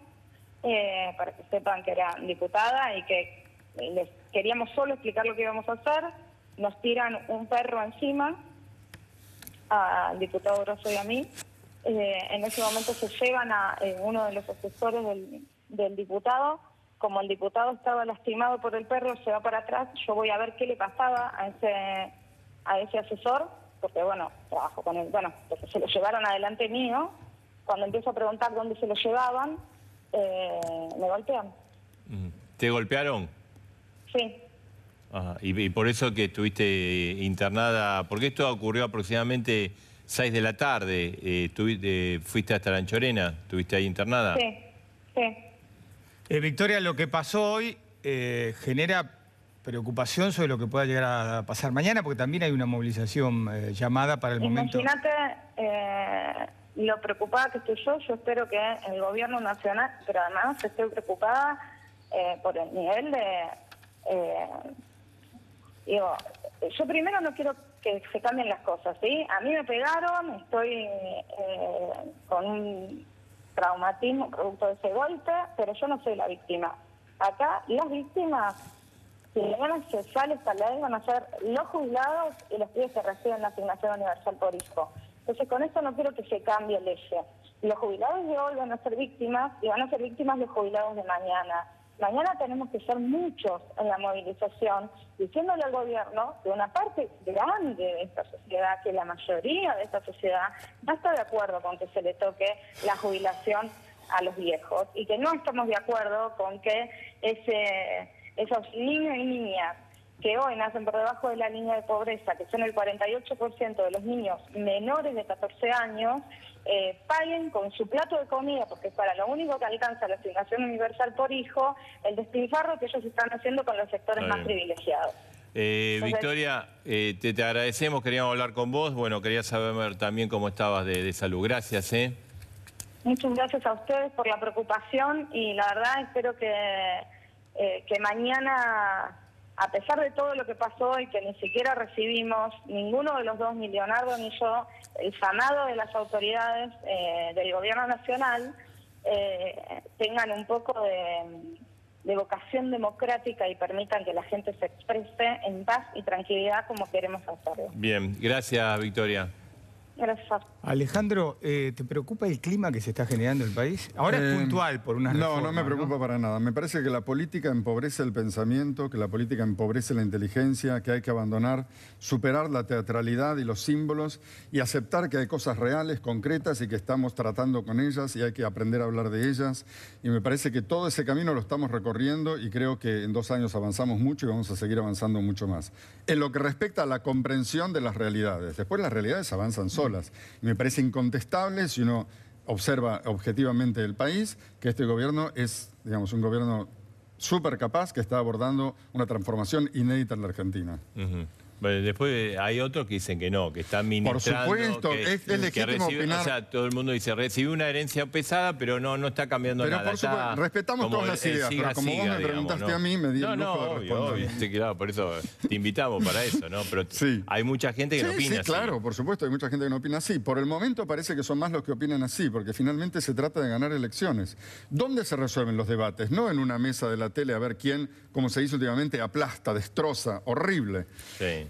para que sepan que era diputada y que les queríamos solo explicar lo que íbamos a hacer. Nos tiran un perro encima al diputado Grosso y a mí. En ese momento se llevan a uno de los asesores del diputado. Como el diputado estaba lastimado por el perro, se va para atrás. Yo voy a ver qué le pasaba a ese asesor, porque bueno, trabajo con él, porque se lo llevaron adelante mío. Cuando empiezo a preguntar dónde se lo llevaban, me golpean. ¿Te golpearon? Sí. Ajá. Y por eso que estuviste internada, porque esto ocurrió aproximadamente 6 de la tarde, fuiste hasta la Anchorena, ¿estuviste ahí internada? Sí, sí. Victoria, lo que pasó hoy genera preocupación sobre lo que pueda llegar a pasar mañana, porque también hay una movilización llamada para el momento. Imagínate lo preocupada que estoy yo espero que el gobierno nacional, pero además estoy preocupada por el nivel de... yo primero no quiero que se cambien las cosas, ¿sí? A mí me pegaron, estoy con un traumatismo producto de ese golpe, pero yo no soy la víctima. Acá las víctimas, si mañana se sale esta ley, van a ser los jubilados y los pibes que reciben la asignación universal por hijo. Entonces con esto no quiero que se cambie el eje. Los jubilados de hoy van a ser víctimas y van a ser víctimas los jubilados de mañana. Mañana tenemos que ser muchos en la movilización, diciéndole al gobierno que una parte grande de esta sociedad, que la mayoría de esta sociedad, no está de acuerdo con que se le toque la jubilación a los viejos y que no estamos de acuerdo con que esos niños y niñas que hoy nacen por debajo de la línea de pobreza, que son el 48% de los niños menores de 14 años, paguen con su plato de comida, porque es para lo único que alcanza la asignación universal por hijo, el despilfarro que ellos están haciendo con los sectores más privilegiados. Entonces, Victoria, te agradecemos, queríamos hablar con vos. Bueno, quería saber también cómo estabas de salud. Gracias. Muchas gracias a ustedes por la preocupación y la verdad espero que mañana, a pesar de todo lo que pasó y que ni siquiera recibimos, ninguno de los dos, ni Leonardo ni yo, el llamado de las autoridades del gobierno nacional, tengan un poco de vocación democrática y permitan que la gente se exprese en paz y tranquilidad como queremos hacerlo. Bien, gracias Victoria. Gracias. Alejandro, ¿te preocupa el clima que se está generando en el país? Ahora es puntual por unas reformas, no me preocupa para nada. Me parece que la política empobrece el pensamiento, que la política empobrece la inteligencia, que hay que abandonar, superar la teatralidad y los símbolos y aceptar que hay cosas reales, concretas y que estamos tratando con ellas y hay que aprender a hablar de ellas. Y me parece que todo ese camino lo estamos recorriendo y creo que en 2 años avanzamos mucho y vamos a seguir avanzando mucho más. En lo que respecta a la comprensión de las realidades. Después las realidades avanzan solas. Y me parece incontestable, si uno observa objetivamente el país, que este gobierno es, digamos, un gobierno súper capaz que está abordando una transformación inédita en la Argentina. Bueno, después hay otros que dicen que no, que están ministrando. Por supuesto, es legítimo opinar. O sea, todo el mundo dice, recibió una herencia pesada, pero no está cambiando nada. Pero por supuesto, respetamos todas las ideas, pero como vos me preguntaste a mí, me di el lujo de responder. Sí, claro, por eso te invitamos para eso, ¿no? Pero hay mucha gente que no opina así. Sí, claro, por supuesto, hay mucha gente que no opina así. Por el momento parece que son más los que opinan así, porque finalmente se trata de ganar elecciones. ¿Dónde se resuelven los debates? No en una mesa de la tele a ver quién, como se dice últimamente, aplasta, destroza, horrible. Sí.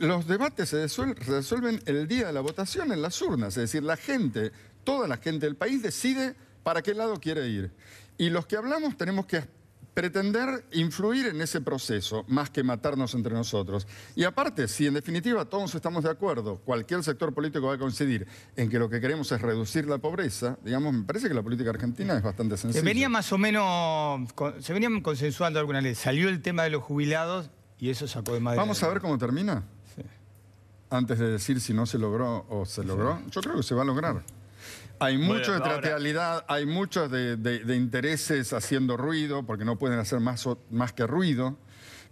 Los debates se resuelven el día de la votación en las urnas, es decir, la gente, toda la gente del país decide para qué lado quiere ir. Y los que hablamos tenemos que pretender influir en ese proceso, más que matarnos entre nosotros. Y aparte, si en definitiva todos estamos de acuerdo, cualquier sector político va a coincidir en que lo que queremos es reducir la pobreza, digamos, me parece que la política argentina es bastante sencilla. Se venía más o menos, se venían consensuando alguna ley. Salió el tema de los jubilados y eso sacó de madre. Vamos a ver cómo termina. Sí. Antes de decir si no se logró o se logró. Yo creo que se va a lograr. Hay mucho de teatralidad, hay muchos de intereses haciendo ruido, porque no pueden hacer más que ruido.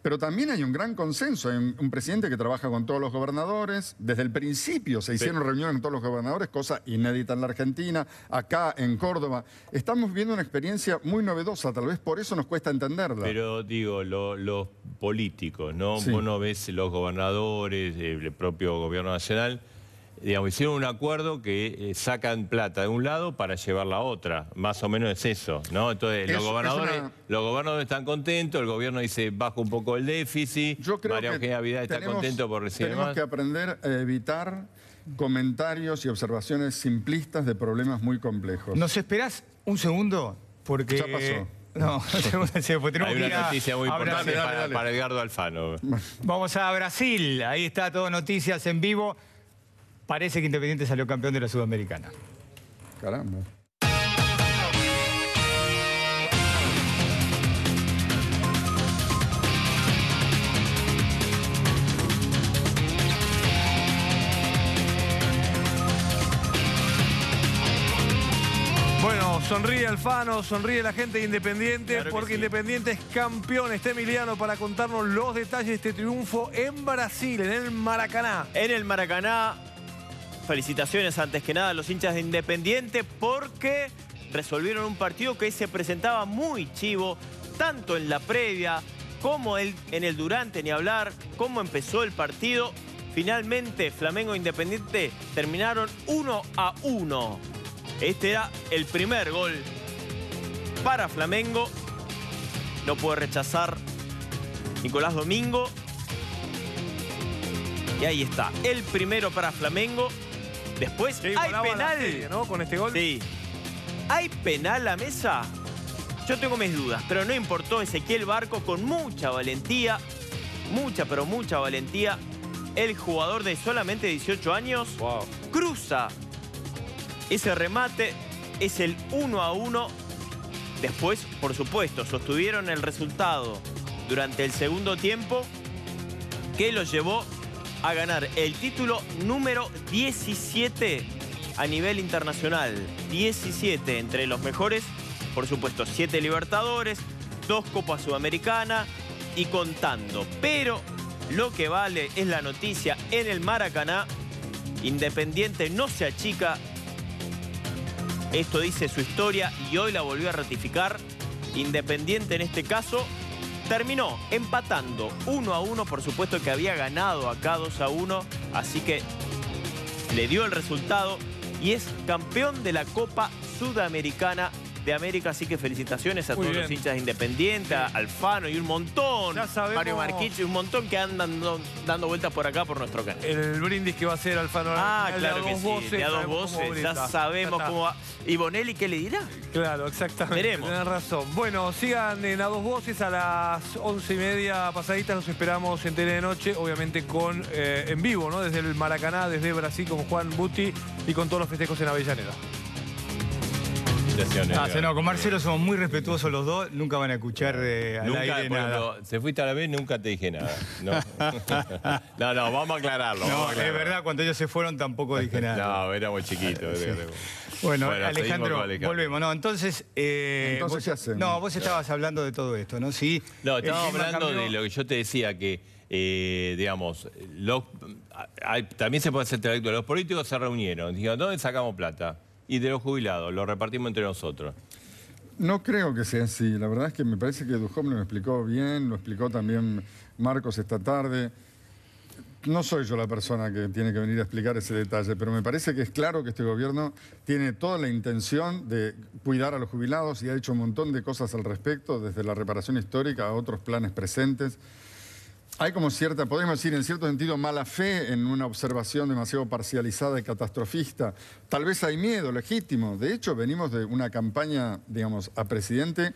Pero también hay un gran consenso. Hay un presidente que trabaja con todos los gobernadores. Desde el principio se hicieron reuniones con todos los gobernadores, cosa inédita en la Argentina, acá en Córdoba. Estamos viviendo una experiencia muy novedosa, tal vez por eso nos cuesta entenderla. Pero digo, los políticos, ¿no? Sí. Vos no ves los gobernadores, el propio gobierno nacional, digamos, hicieron un acuerdo que sacan plata de un lado para llevarla a otra. Más o menos es eso, ¿no? Entonces, los gobernadores están contentos, el gobierno dice, baja un poco el déficit, María Eugenia Vidal está contento por recibir más. Tenemos que aprender a evitar comentarios y observaciones simplistas de problemas muy complejos. ¿Nos esperás un segundo? Porque... Ya pasó. No, hay una noticia muy importante para Edgardo Alfano. Vamos a Brasil, ahí está todo Noticias en Vivo. Parece que Independiente salió campeón de la Sudamericana. Caramba. Bueno, sonríe Alfano, sonríe la gente de Independiente, claro porque sí. Independiente es campeón. Está Emiliano para contarnos los detalles de este triunfo en Brasil, en el Maracaná. En el Maracaná, felicitaciones antes que nada a los hinchas de Independiente porque resolvieron un partido que se presentaba muy chivo, tanto en la previa como en el durante, ni hablar, cómo empezó el partido. Finalmente, Flamengo e Independiente terminaron 1-1. Este era el primer gol para Flamengo. no puede rechazar Nicolás Domingo. Y ahí está, el primero para Flamengo. Después Sí, hay volaba la penal. serie, ¿no? Con este gol. Sí. ¿Hay penal a Mesa? Yo tengo mis dudas, pero no importó. Ezequiel Barco con mucha valentía, mucha, pero mucha valentía. El jugador de solamente 18 años cruza ese remate. Es el 1-1. Después, por supuesto, sostuvieron el resultado durante el segundo tiempo, que lo llevó a ganar el título número 17 a nivel internacional. 17 entre los mejores, por supuesto, 7 Libertadores, 2 Copas Sudamericanas y contando. Pero lo que vale es la noticia en el Maracaná. Independiente no se achica. Esto dice su historia y hoy la volvió a ratificar. Independiente en este caso terminó empatando 1-1, por supuesto que había ganado acá 2-1, así que le dio el resultado y es campeón de la Copa Sudamericana de América, así que felicitaciones a Muy todos bien. los hinchas de Independiente, a Alfano y un montón, Ya sabemos- Mario Marquicho y un montón que andan dando vueltas por acá por nuestro canal. El brindis que va a hacer Alfano. Ah, de claro que dos sí, voces, de a dos sabemos cómo voces, ya brinda. sabemos Ya está. cómo va. ¿Y Bonelli qué le dirá? Claro, exactamente. Veremos. Tenés razón. Bueno, sigan en A Dos Voces a las 11:30 pasaditas. Los esperamos en Tele de Noche, obviamente con en vivo, ¿no? Desde el Maracaná, desde Brasil, con Juan Buti y con todos los festejos en Avellaneda. No, con Marcelo somos muy respetuosos los dos, nunca van a escuchar al Nunca, aire por nada. ejemplo, se fuiste a la vez, nunca te dije nada. No, no, vamos a aclararlo. No, vamos a es aclararlo. verdad, cuando ellos se fueron tampoco dije nada. No, éramos chiquitos. Bueno, seguimos Alejandro, con Alejandro. volvemos. No, entonces, Entonces, vos, ¿qué hacemos? no, vos estabas hablando de todo esto, ¿no? Sí. No, el estábamos clima hablando cambió. de lo que yo te decía, que, digamos, también se puede hacer intelectual. Los políticos se reunieron, dijeron, ¿dónde sacamos plata? Y de los jubilados, lo repartimos entre nosotros. No creo que sea así. La verdad es que me parece que Duhom lo explicó bien, lo explicó también Marcos esta tarde. No soy yo la persona que tiene que venir a explicar ese detalle, pero me parece que es claro que este gobierno tiene toda la intención de cuidar a los jubilados y ha hecho un montón de cosas al respecto, desde la reparación histórica a otros planes presentes. Hay como cierta, podemos decir, en cierto sentido, mala fe en una observación demasiado parcializada y catastrofista. Tal vez hay miedo legítimo. De hecho, venimos de una campaña, digamos, a presidente,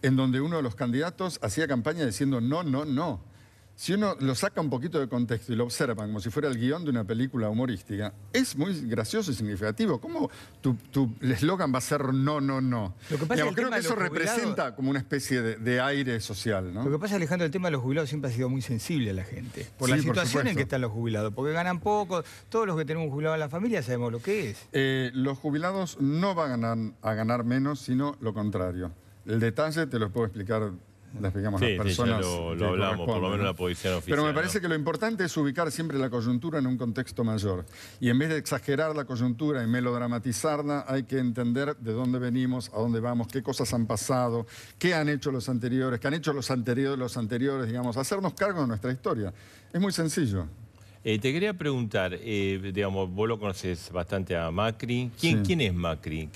en donde uno de los candidatos hacía campaña diciendo no, no, no. Si uno lo saca un poquito de contexto y lo observa como si fuera el guión de una película humorística, es muy gracioso y significativo. ¿Cómo tu eslogan va a ser no, no, no? Lo que pasa Digamos, es que el creo tema que de eso los jubilados- representa como una especie de aire social, ¿no? Lo que pasa, Alejandro, el tema de los jubilados siempre ha sido muy sensible a la gente. Por Sí, la por situación en supuesto. que están los jubilados. Porque ganan poco. Todos los que tenemos un jubilado en la familia sabemos lo que es. Los jubilados no van a ganar menos, sino lo contrario. El detalle te lo puedo explicar, lo explicamos Sí, las sí, ya personas. lo que hablamos, por lo corresponden, menos ¿no? la posición oficial. Pero me parece ¿no? que lo importante es ubicar siempre la coyuntura en un contexto mayor. Y en vez de exagerar la coyuntura y melodramatizarla, hay que entender de dónde venimos, a dónde vamos, qué cosas han pasado, qué han hecho los anteriores, qué han hecho los anteriores, digamos, hacernos cargo de nuestra historia. Es muy sencillo. Te quería preguntar, digamos, vos lo conoces bastante a Macri. Sí. ¿Quién es Macri?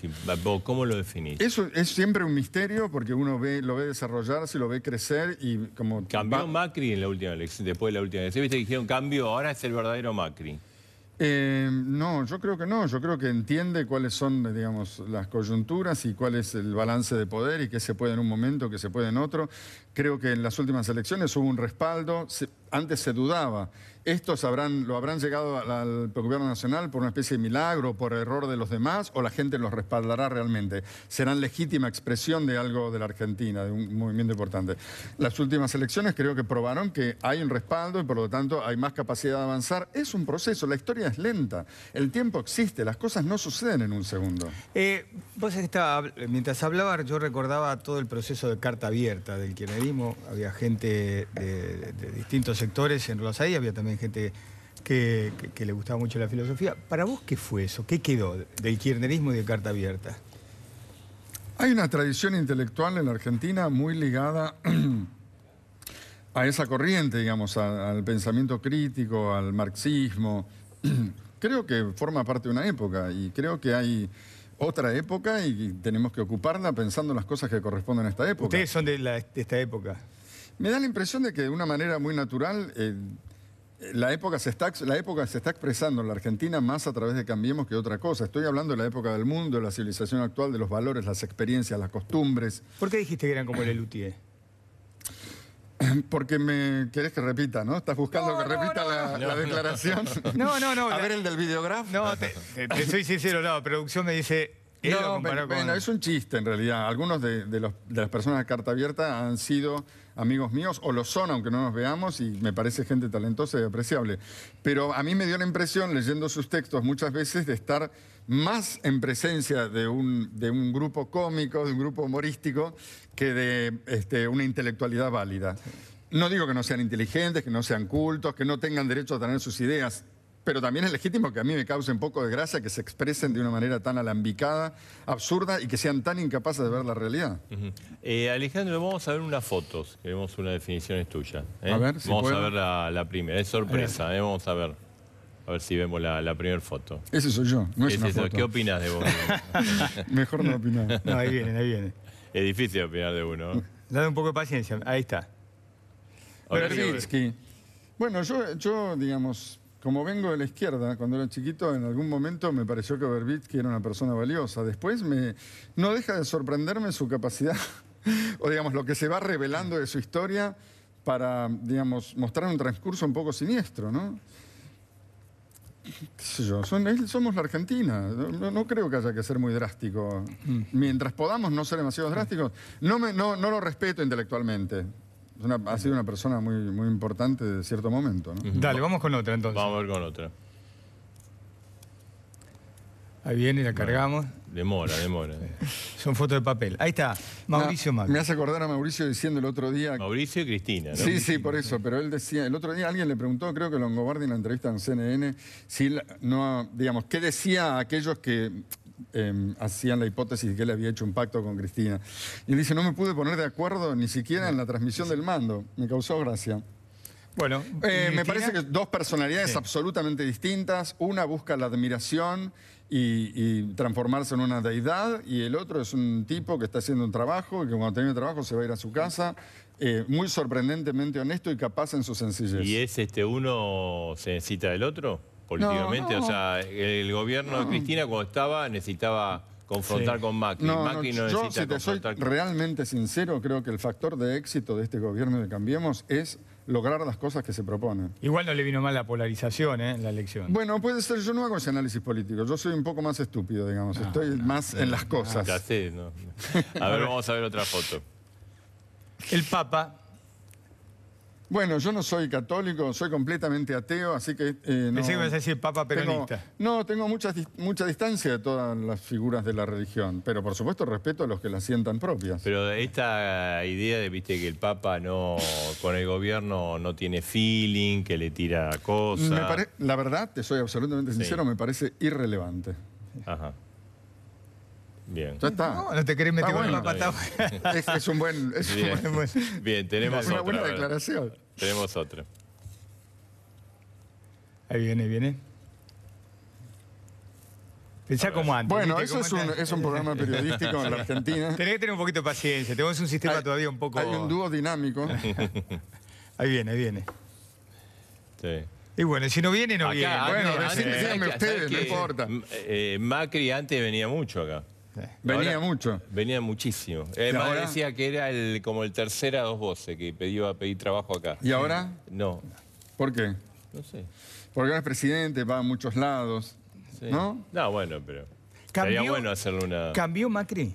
¿Vos cómo lo definís? Eso es siempre un misterio porque uno lo ve desarrollarse, lo ve crecer y como... ¿Cambió Macri en la última elección, después de la última elección? ¿Viste que dijeron cambio, ahora es el verdadero Macri? No, yo creo que no. Yo creo que entiende cuáles son, digamos, las coyunturas y cuál es el balance de poder y qué se puede en un momento, qué se puede en otro. Creo que en las últimas elecciones hubo un respaldo. Antes se dudaba. ¿Estos lo habrán llegado al gobierno nacional por una especie de milagro, por error de los demás, o la gente los respaldará realmente? ¿Serán legítima expresión de algo de la Argentina, de un movimiento importante? Las últimas elecciones creo que probaron que hay un respaldo y por lo tanto hay más capacidad de avanzar. Es un proceso, la historia es lenta, el tiempo existe, las cosas no suceden en un segundo. Vos mientras hablaba, yo recordaba todo el proceso de carta abierta del kirchnerismo. Había gente de distintos sectores enrolados ahí, había también gente que le gustaba mucho la filosofía. ¿Para vos qué fue eso? ¿Qué quedó del kirchnerismo y de carta abierta? Hay una tradición intelectual en la Argentina muy ligada a esa corriente, digamos, al pensamiento crítico, al marxismo. Creo que forma parte de una época y creo que hay otra época y tenemos que ocuparla pensando en las cosas que corresponden a esta época. Ustedes son de esta época. Me da la impresión de que de una manera muy natural la época se está expresando en la Argentina más a través de Cambiemos que otra cosa. Estoy hablando de la época del mundo, de la civilización actual, de los valores, las experiencias, las costumbres. ¿Por qué dijiste que eran como el Lelutier? Porque me querés que repita, ¿no? ¿Estás buscando que repita la declaración? No. A ver el del videógrafo. No, te soy sincero, no, producción me dice... No, bueno, es un chiste en realidad. Algunos de las personas de Carta Abierta han sido amigos míos, o lo son, aunque no nos veamos, y me parece gente talentosa y apreciable. Pero a mí me dio la impresión, leyendo sus textos muchas veces, de estar más en presencia de un grupo cómico, de un grupo humorístico, que de una intelectualidad válida. No digo que no sean inteligentes, que no sean cultos, que no tengan derecho a tener sus ideas, pero también es legítimo que a mí me cause un poco de gracia que se expresen de una manera tan alambicada, absurda y que sean tan incapaces de ver la realidad. Alejandro, vamos a ver unas fotos. Queremos unas definiciones tuyas. A ver, si vamos puedo. a ver la primera. Es sorpresa, vamos a ver. A ver si vemos la primera foto. Ese soy yo, no es una foto. ¿Qué opinas de vos? Mejor no opinar. No, ahí viene. Es difícil opinar de uno. Dale un poco de paciencia, ahí está. Verbitsky. Bueno, yo, digamos, como vengo de la izquierda, cuando era chiquito, en algún momento me pareció que Verbitsky era una persona valiosa. Después no deja de sorprenderme su capacidad, o digamos, lo que se va revelando de su historia para, digamos, mostrar un transcurso un poco siniestro, ¿no? ¿Qué sé yo? Somos la Argentina. No creo que haya que ser muy drástico. Mientras podamos no ser demasiado drásticos, no lo respeto intelectualmente. Ha sido una persona muy, muy importante de cierto momento, ¿no? Dale, vamos con otra entonces. Vamos a ver con otra. Ahí viene, la cargamos. Demora. Son fotos de papel. Ahí está, Mauricio Macri. Me hace acordar a Mauricio diciendo el otro día... Mauricio y Cristina, ¿no? Sí, por eso. Pero él decía, el otro día alguien le preguntó, creo que Longobardi en la entrevista en CNN, si digamos, ¿qué decía a aquellos que hacían la hipótesis de que él había hecho un pacto con Cristina? Y él dice, no me pude poner de acuerdo ni siquiera en la transmisión del mando. Me causó gracia. Bueno, me parece que dos personalidades absolutamente distintas. Una busca la admiración y transformarse en una deidad, y el otro es un tipo que está haciendo un trabajo y que cuando termine el trabajo se va a ir a su casa, muy sorprendentemente honesto y capaz en su sencillez. ¿Y es uno se necesita del otro políticamente? No. O sea, el gobierno de Cristina cuando estaba necesitaba confrontar con Macri. Macri no yo, necesita si te soy confrontar con... realmente sincero, creo que el factor de éxito de este gobierno de Cambiemos es lograr las cosas que se proponen. Igual no le vino mal la polarización, en la elección. Bueno, puede ser, yo no hago ese análisis político, yo soy un poco más estúpido, digamos, estoy más en las cosas. Ya sé, ¿no? A ver, vamos a ver otra foto. El Papa... Bueno, yo no soy católico, soy completamente ateo, así que... no, Pensé que me ibas a decir Papa peronista. Tengo mucha distancia de todas las figuras de la religión, pero por supuesto respeto a los que las sientan propias. Pero esta idea de, viste, que el Papa con el gobierno no tiene feeling, que le tira cosas... La verdad, te soy absolutamente sincero, me parece irrelevante. Ajá. Bien. Ya está. No te querés meter con el Papa. Es un buen... Bien, tenemos una otra. buena declaración. Tenemos otra. Ahí viene. Pensá como antes. Bueno, ¿viste? eso es un programa periodístico en la Argentina. Tenés que tener un poquito de paciencia. Tenemos un sistema todavía un poco... Hay un dúo dinámico. Ahí viene. Sí. Y bueno, si no viene, no viene. Bueno, antes, díganme ustedes, no importa. Macri antes venía mucho acá. Venía mucho. Venía muchísimo. ahora? Decía que era como el tercero a dos voces, que iba a pedir trabajo acá. ¿Y ahora? No, ¿Por qué? no sé. Porque ahora es presidente, va a muchos lados. Sí. ¿No? No, bueno, pero sería bueno hacerle una... ¿Cambió Macri?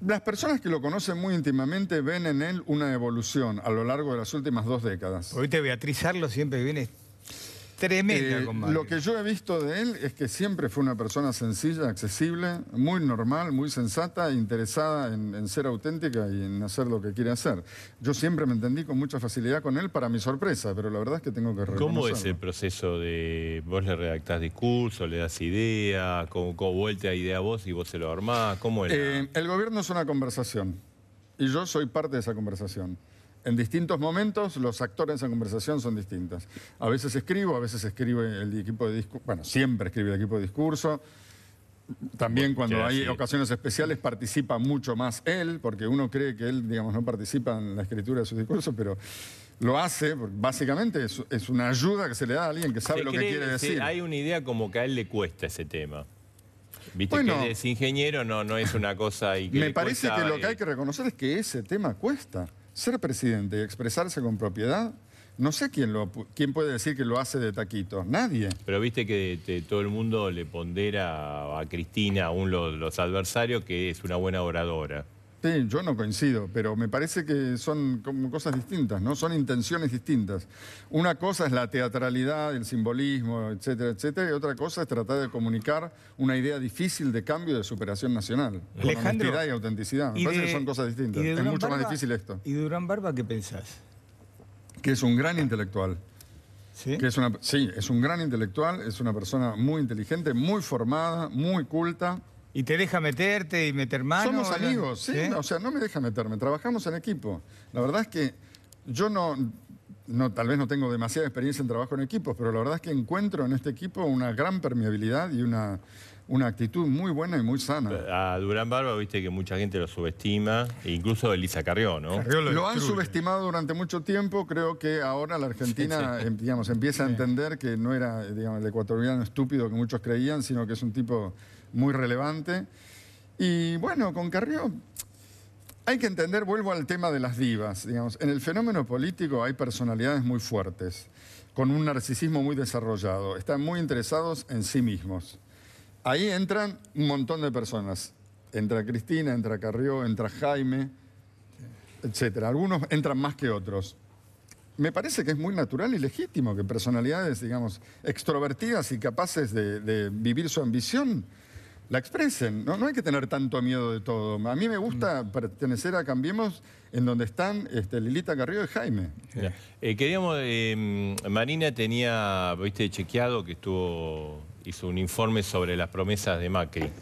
Las personas que lo conocen muy íntimamente ven en él una evolución a lo largo de las últimas 2 décadas. Ahorita Beatriz Arlo siempre viene tremenda con Macri. Lo que yo he visto de él es que siempre fue una persona sencilla, accesible, muy normal, muy sensata, interesada en ser auténtica y en hacer lo que quiere hacer. Yo siempre me entendí con mucha facilidad con él, para mi sorpresa, pero la verdad es que tengo que reconocerlo. ¿Cómo es el proceso de... vos le redactás discurso, le das idea, cómo vuelta a idea a vos y vos se lo armás? ¿Cómo es? El gobierno es una conversación y yo soy parte de esa conversación. En distintos momentos los actores de esa conversación son distintos. A veces escribe el equipo de discurso, bueno, siempre escribe el equipo de discurso. También cuando Sí, hay sí. ocasiones especiales participa mucho más él, porque uno cree que él, digamos, no participa en la escritura de sus discursos, pero lo hace, porque básicamente es una ayuda que se le da a alguien que sabe Se lo que cree- quiere decir. Hay una idea como que a él le cuesta ese tema. Viste Bueno, que es ingeniero, no es una cosa y que Me le parece cuesta, que lo que hay que reconocer es que ese tema cuesta. Ser presidente y expresarse con propiedad, no sé quién puede decir que lo hace de taquito. Nadie. Pero viste que todo el mundo le pondera a Cristina, aún los adversarios, que es una buena oradora. Sí, yo no coincido, pero me parece que son como cosas distintas, ¿no? Son intenciones distintas. Una cosa es la teatralidad, el simbolismo, etcétera, etcétera, y otra cosa es tratar de comunicar una idea difícil de cambio y de superación nacional, con Alejandro, honestidad y autenticidad. Me parece que son cosas distintas. Es Durán mucho más Barba? difícil esto. ¿Y de Durán Barba qué pensás? Que es un gran intelectual. ¿Sí? Sí, es un gran intelectual, es una persona muy inteligente, muy formada, muy culta. ¿Y te deja meterte y meter mano? Somos amigos, sí, o sea, no me deja meterme, trabajamos en equipo. La verdad es que yo tal vez no tengo demasiada experiencia en trabajo en equipos, pero la verdad es que encuentro en este equipo una gran permeabilidad y una actitud muy buena y muy sana. A Durán Barba, viste que mucha gente lo subestima, e incluso Elisa Carrió, ¿no? Carrió Lo han destruye. subestimado durante mucho tiempo, creo que ahora la Argentina digamos, empieza a entender que no era digamos, el ecuatoriano estúpido que muchos creían, sino que es un tipo muy relevante. Y bueno, con Carrió hay que entender, vuelvo al tema de las divas, digamos, en el fenómeno político hay personalidades muy fuertes, con un narcisismo muy desarrollado, están muy interesados en sí mismos. Ahí entran un montón de personas, entra Cristina, entra Carrió, entra Jaime, etcétera. Algunos entran más que otros. Me parece que es muy natural y legítimo que personalidades, digamos, extrovertidas y capaces de vivir su ambición la expresen. No hay que tener tanto miedo de todo. A mí me gusta pertenecer a Cambiemos, en donde están Lilita Carrió y Jaime. Mira, queríamos, Marina tenía, viste, chequeado que hizo un informe sobre las promesas de Macri.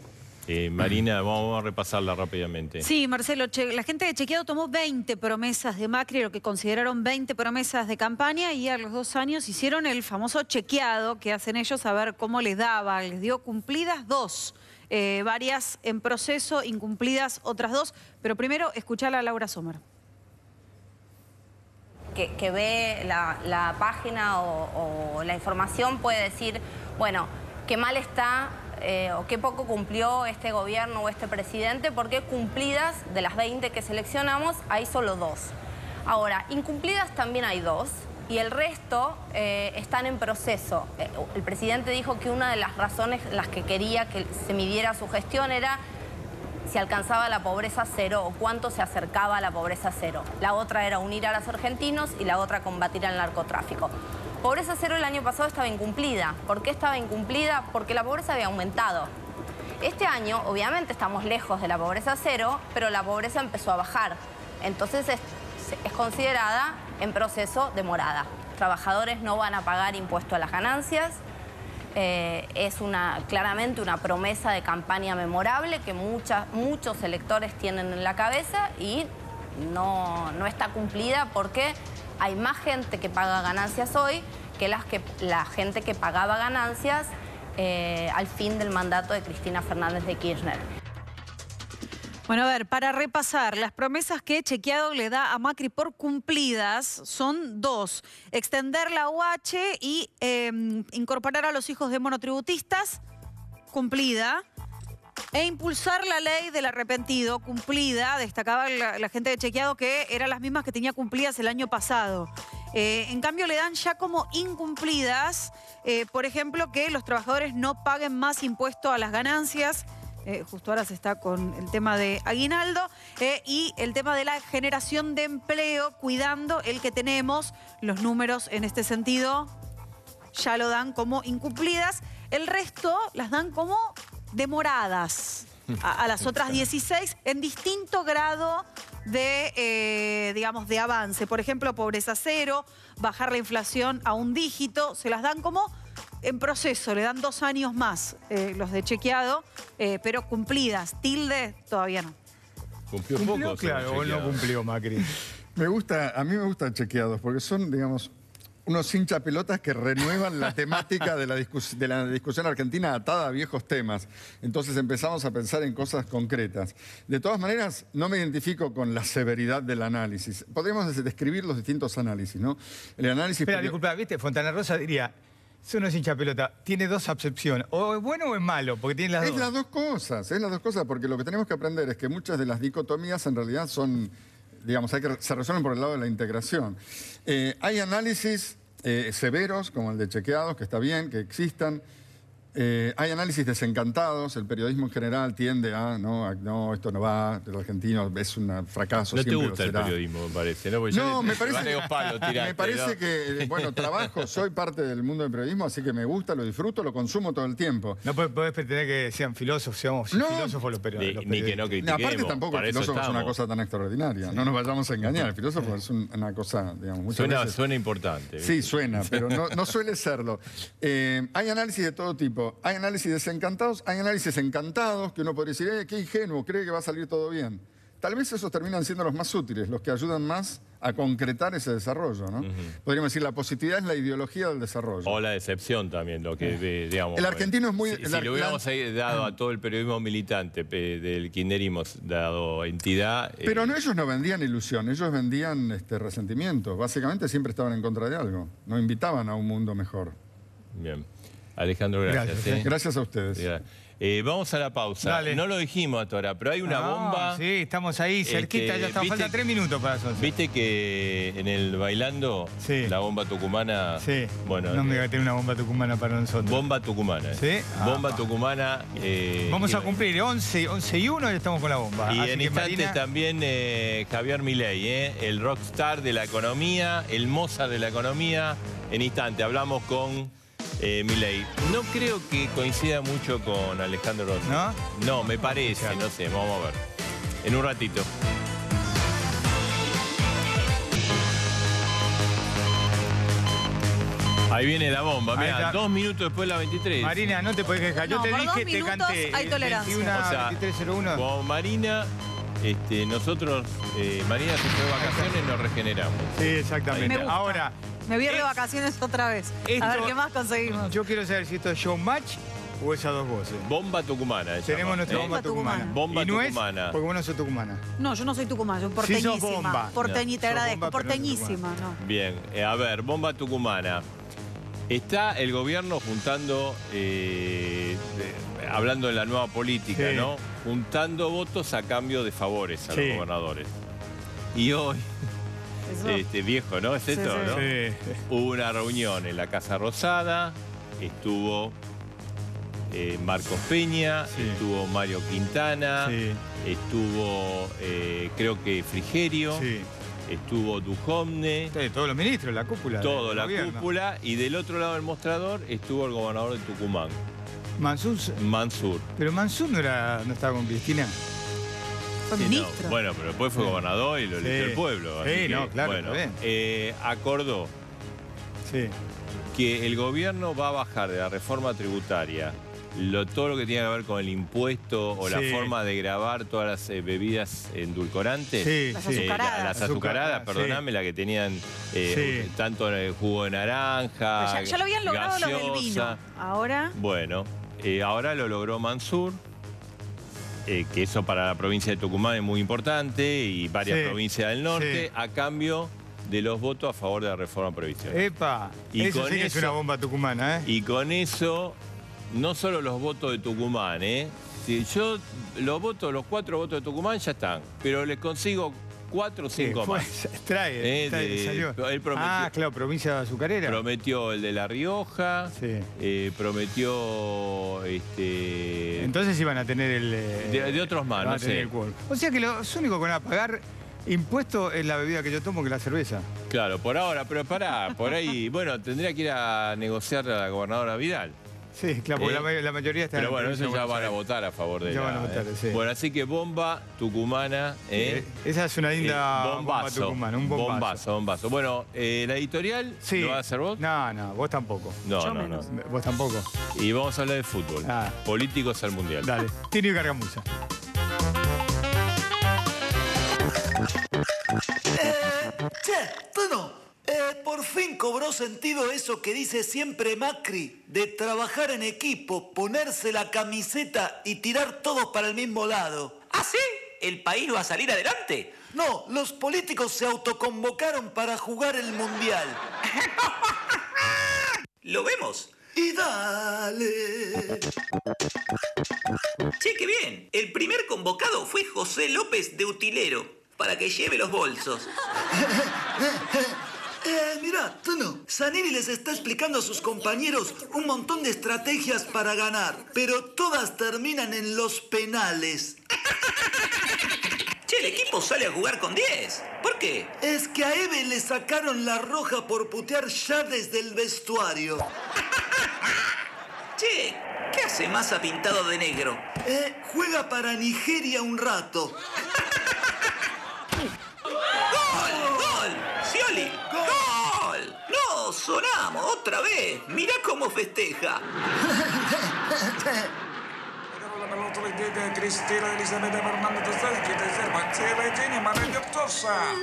Marina, vamos a repasarla rápidamente. Sí, Marcelo, la gente de Chequeado tomó 20 promesas de Macri, lo que consideraron 20 promesas de campaña, y a los 2 años hicieron el famoso chequeado que hacen ellos a ver cómo les daba. Les dio cumplidas 2, varias en proceso, incumplidas otras 2. Pero primero, escuchala a Laura Sommer. Que ve la página o la información puede decir, bueno, qué mal está o qué poco cumplió este gobierno o este presidente, porque cumplidas de las 20 que seleccionamos hay solo 2. Ahora, incumplidas también hay 2 y el resto están en proceso. El presidente dijo que una de las razones las que quería que se midiera su gestión era si alcanzaba la pobreza cero o cuánto se acercaba a la pobreza cero. La otra era unir a los argentinos y la otra combatir al narcotráfico. Pobreza cero el año pasado estaba incumplida. ¿Por qué estaba incumplida? Porque la pobreza había aumentado. Este año, obviamente, estamos lejos de la pobreza cero, pero la pobreza empezó a bajar. Entonces es considerada en proceso de morada. Trabajadores no van a pagar impuesto a las ganancias. Es claramente una promesa de campaña memorable que muchos electores tienen en la cabeza y no está cumplida porque hay más gente que paga ganancias hoy que la gente que pagaba ganancias al fin del mandato de Cristina Fernández de Kirchner. Bueno, a ver, para repasar, las promesas que Chequeado le da a Macri por cumplidas son 2. Extender la UH y incorporar a los hijos de monotributistas, cumplida. E impulsar la ley del arrepentido, cumplida. Destacaba la gente de Chequeado que eran las mismas que tenía cumplidas el año pasado. En cambio, le dan ya como incumplidas, por ejemplo, que los trabajadores no paguen más impuesto a las ganancias. Justo ahora se está con el tema de aguinaldo y el tema de la generación de empleo, cuidando el que tenemos. Los números en este sentido ya lo dan como incumplidas. El resto las dan como demoradas a las otras 16 en distinto grado de, digamos, de avance. Por ejemplo, pobreza cero, bajar la inflación a 1 dígito, se las dan como en proceso, le dan 2 años más los de Chequeado, pero cumplidas. Tilde, todavía no. ¿Cumplió ¿Cumplió? poco? Claro, o no cumplió Macri. A mí me gusta Chequeados porque son, digamos, unos hinchapelotas que renuevan la temática de la discusión argentina atada a viejos temas. Entonces empezamos a pensar en cosas concretas. De todas maneras, no me identifico con la severidad del análisis. Podríamos describir los distintos análisis, ¿no? El análisis... Espera, disculpa, ¿viste? Fontana Rosa diría... Eso no es hinchapelota, tiene dos acepciones. O es bueno o es malo, porque tiene las dos. Es las dos cosas, porque lo que tenemos que aprender es que muchas de las dicotomías en realidad son, digamos, se resuelven por el lado de la integración. Hay análisis severos, como el de chequeados, que está bien, que existan. Hay análisis desencantados, el periodismo en general tiende a, no, esto no va, el argentino es un fracaso. No te gusta el periodismo, me parece, ¿no? No, me parece que, bueno, soy parte del mundo del periodismo, así que me gusta, lo disfruto, lo consumo todo el tiempo. No podés pretender que sean filósofos, seamos filósofos los periodistas. Ni que no critiquemos. Aparte tampoco el filósofo es una cosa tan extraordinaria, no nos vayamos a engañar, el filósofo es una cosa, digamos, muchas veces... Suena importante. Sí, suena, pero no suele serlo. Hay análisis de todo tipo. Hay análisis desencantados, hay análisis encantados, que uno podría decir, qué ingenuo, cree que va a salir todo bien. Tal vez esos terminan siendo los más útiles, los que ayudan más a concretar ese desarrollo, ¿no? Podríamos decir, la positividad es la ideología del desarrollo. O la decepción también, lo que, digamos... El argentino es muy... Si le hubiéramos dado a todo el periodismo militante del kirchnerismo, dado entidad... Pero ellos no vendían ilusión, ellos vendían resentimiento. Básicamente siempre estaban en contra de algo. No invitaban a un mundo mejor. Bien. Alejandro, gracias. Gracias a ustedes. Vamos a la pausa. Dale. No lo dijimos hasta ahora, pero hay una bomba... Sí, estamos ahí cerquita, ya estamos, falta 3 minutos para eso. ¿Viste que en el Bailando, la bomba tucumana... Sí, bueno, no me va a tener una bomba tucumana para nosotros. Bomba tucumana. ¿Sí? Bomba tucumana... Vamos a cumplir 11 y 1 y estamos con la bomba. Y así en instantes también Javier Milei, el rockstar de la economía, el Mozart de la economía. En instante hablamos con... Milei. No creo que coincida mucho con Alejandro Rossi. ¿No? No, me parece, no sé, vamos a ver. En un ratito. Ahí viene la bomba, mira, 2 minutos después de la 23. Marina, no te podés quejar. Yo te dije, te canté. Hay tolerancia. 23:01. Con Marina, nosotros, Marina se fue de vacaciones y nos regeneramos. Sí, exactamente. Ahora... Me voy a ir de vacaciones otra vez. A ver qué más conseguimos. Yo quiero saber si esto es showmatch o es a dos voces. Bomba tucumana. Tenemos nuestra bomba tucumana. Bomba tucumana. Porque vos no sos tucumana. No, yo no soy tucumana, soy porteñísima. Sí sos bomba. Te agradezco, porteñísima. No. Bien, a ver, bomba tucumana. Está el gobierno juntando, hablando de la nueva política, ¿no? Juntando votos a cambio de favores a los gobernadores. Y hoy... viejo, ¿no? Es esto, ¿no? Sí. Hubo una reunión en la Casa Rosada, estuvo Marcos Peña, estuvo Mario Quintana, estuvo, creo que Frigerio, estuvo Duhovne. Todos los ministros, la cúpula. Toda la cúpula, y del otro lado del mostrador estuvo el gobernador de Tucumán. Mansur. Pero Mansur no estaba con Cristina. Fue ministro. No. Bueno, pero después fue gobernador y lo eligió el pueblo. Sí, claro. Bueno, acordó que el gobierno va a bajar de la reforma tributaria todo lo que tiene que ver con el impuesto o la forma de grabar todas las bebidas endulcorantes. Las azucaradas, perdóname, la que tenían tanto el jugo de naranja, ya lo habían logrado los del vino. Ahora... Bueno, ahora lo logró Mansur. Que eso para la provincia de Tucumán es muy importante y varias provincias del norte, a cambio de los votos a favor de la reforma previsional. ¡Epa! Y eso sí que es una bomba tucumana, Y con eso, no solo los votos de Tucumán, los 4 votos de Tucumán ya están, pero les consigo 4 o 5 más. Salió. Él prometió, claro, provincia azucarera. Prometió el de La Rioja, prometió... Entonces iban a tener el... de otros más, no sé. O sea que los únicos que van a pagar impuesto es la bebida que yo tomo, que es la cerveza. Claro, por ahora, pero pará, por ahí, bueno, tendría que ir a negociar a la gobernadora Vidal. Sí, claro, porque la mayoría está... Pero bueno, eso ya van a votar a favor de van a votar, Bueno, así que bomba tucumana. Esa es una linda bomba tucumana, un bombazo. Bueno, la editorial, ¿lo vas a hacer vos? No, vos tampoco. No. Vos tampoco. Y vamos a hablar de fútbol. Políticos al mundial. Dale, Tino y Cargamusa. Che, Tono, Por fin cobró sentido eso que dice siempre Macri, de trabajar en equipo, ponerse la camiseta y tirar todos para el mismo lado. ¿Ah, sí? ¿El país va a salir adelante? No, los políticos se autoconvocaron para jugar el Mundial. ¿Lo vemos? Y dale. Che, qué bien. El primer convocado fue José López de Utilero, para que lleve los bolsos. Mirá, Tono, Zanini les está explicando a sus compañeros un montón de estrategias para ganar, pero todas terminan en los penales. Che, el equipo sale a jugar con 10. ¿Por qué? Es que a Eve le sacaron la roja por putear ya desde el vestuario. Che, ¿qué hace Massa pintado de negro? Juega para Nigeria un rato. ¡Gol! ¡Scioli! ¡Gol! ¡No, sonamos otra vez! Mirá cómo festeja.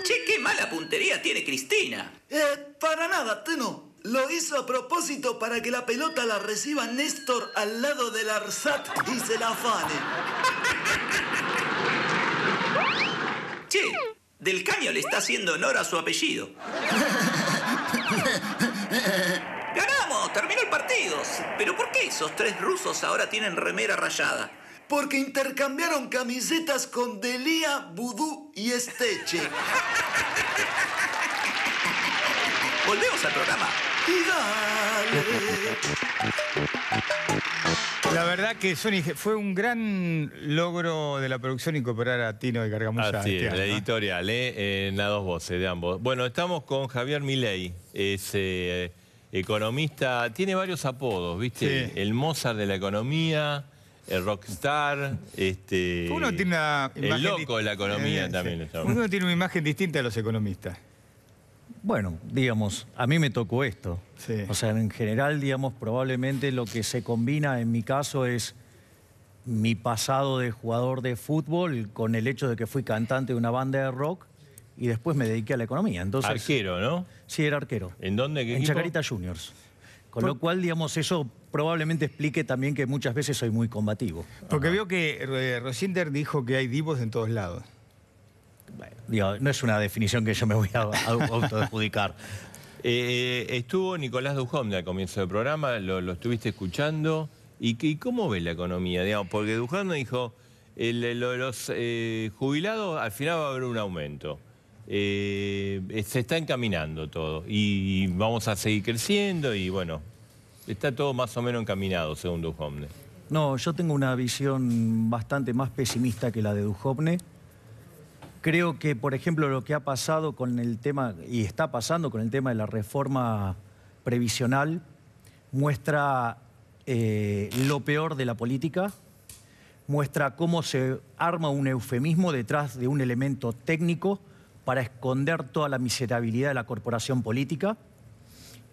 Che, qué mala puntería tiene Cristina. Para nada, Teno. Lo hizo a propósito para que la pelota la reciba Néstor al lado del Arsat y se la afane. Che, Del Caño le está haciendo honor a su apellido. ¡Ganamos! ¡Terminó el partido! ¿Pero por qué esos 3 rusos ahora tienen remera rayada? Porque intercambiaron camisetas con Delia, Vudú y Esteche. Volvemos al programa. Y dale. La verdad que Sony fue un gran logro de la producción incorporar a Tino de Cargamusa. Así es, la editorial, en las dos voces de ambos. Bueno, estamos con Javier Milei, es economista, tiene varios apodos, ¿viste? Sí. El Mozart de la economía, el rockstar, uno tiene una imagen el loco de la economía también. Sí. Uno tiene una imagen distinta de los economistas. Bueno, digamos, a mí me tocó esto. Sí. O sea, en general, digamos, probablemente lo que se combina en mi caso es mi pasado de jugador de fútbol con el hecho de que fui cantante de una banda de rock y después me dediqué a la economía. Entonces, arquero, ¿no? Sí, era arquero. ¿En dónde? ¿Qué en equipo? Chacarita Juniors. Con lo cual, digamos, eso probablemente explique también que muchas veces soy muy combativo. Porque veo que Rosinder dijo que hay divos en todos lados. Bueno, digo, no es una definición que yo me voy a autoadjudicar. Estuvo Nicolás Dujovne al comienzo del programa, lo estuviste escuchando. ¿Y cómo ve la economía? Digamos, porque Dujovne dijo, lo de los jubilados al final va a haber un aumento. Se está encaminando todo y vamos a seguir creciendo y bueno, está todo más o menos encaminado según Dujovne. No, yo tengo una visión bastante más pesimista que la de Dujovne. Creo que, por ejemplo, lo que ha pasado con el tema, y está pasando con el tema de la reforma previsional, muestra lo peor de la política, muestra cómo se arma un eufemismo detrás de un elemento técnico para esconder toda la miserabilidad de la corporación política.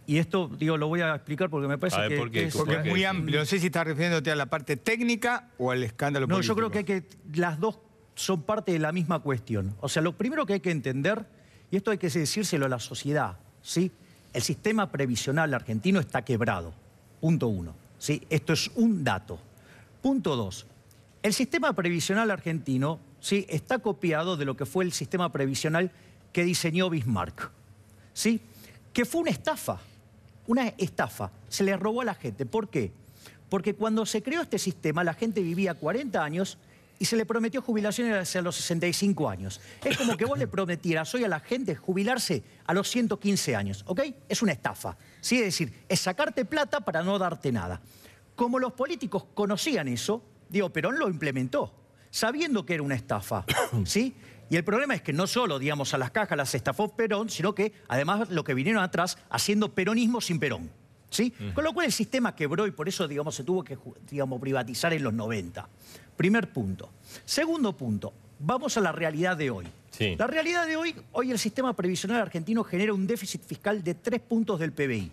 Y esto, digo, lo voy a explicar porque me parece que... Porque es muy amplio. No sé si estás refiriéndote a la parte técnica o al escándalo político. No, yo creo que las dos son parte de la misma cuestión. O sea, lo primero que hay que entender, y esto hay que decírselo a la sociedad, ¿sí? El sistema previsional argentino está quebrado. Punto 1. ¿Sí? Esto es un dato. Punto 2. El sistema previsional argentino, ¿sí?, está copiado de lo que fue el sistema previsional que diseñó Bismarck, ¿sí? Que fue una estafa. Una estafa. Se le robó a la gente. ¿Por qué? Porque cuando se creó este sistema, la gente vivía 40 años y se le prometió jubilación hacia los 65 años. Es como que vos le prometieras hoy a la gente jubilarse a los 115 años, ¿ok? Es una estafa, ¿sí? Es decir, es sacarte plata para no darte nada. Como los políticos conocían eso, digo, Perón lo implementó, sabiendo que era una estafa, ¿sí? Y el problema es que no solo, digamos, a las cajas las estafó Perón, sino que además lo que vinieron atrás haciendo peronismo sin Perón, ¿sí? Con lo cual el sistema quebró y por eso, digamos, se tuvo que, digamos, privatizar en los 90. Primer punto. Segundo punto, vamos a la realidad de hoy. Sí. La realidad de hoy el sistema previsional argentino genera un déficit fiscal de 3 puntos del PBI.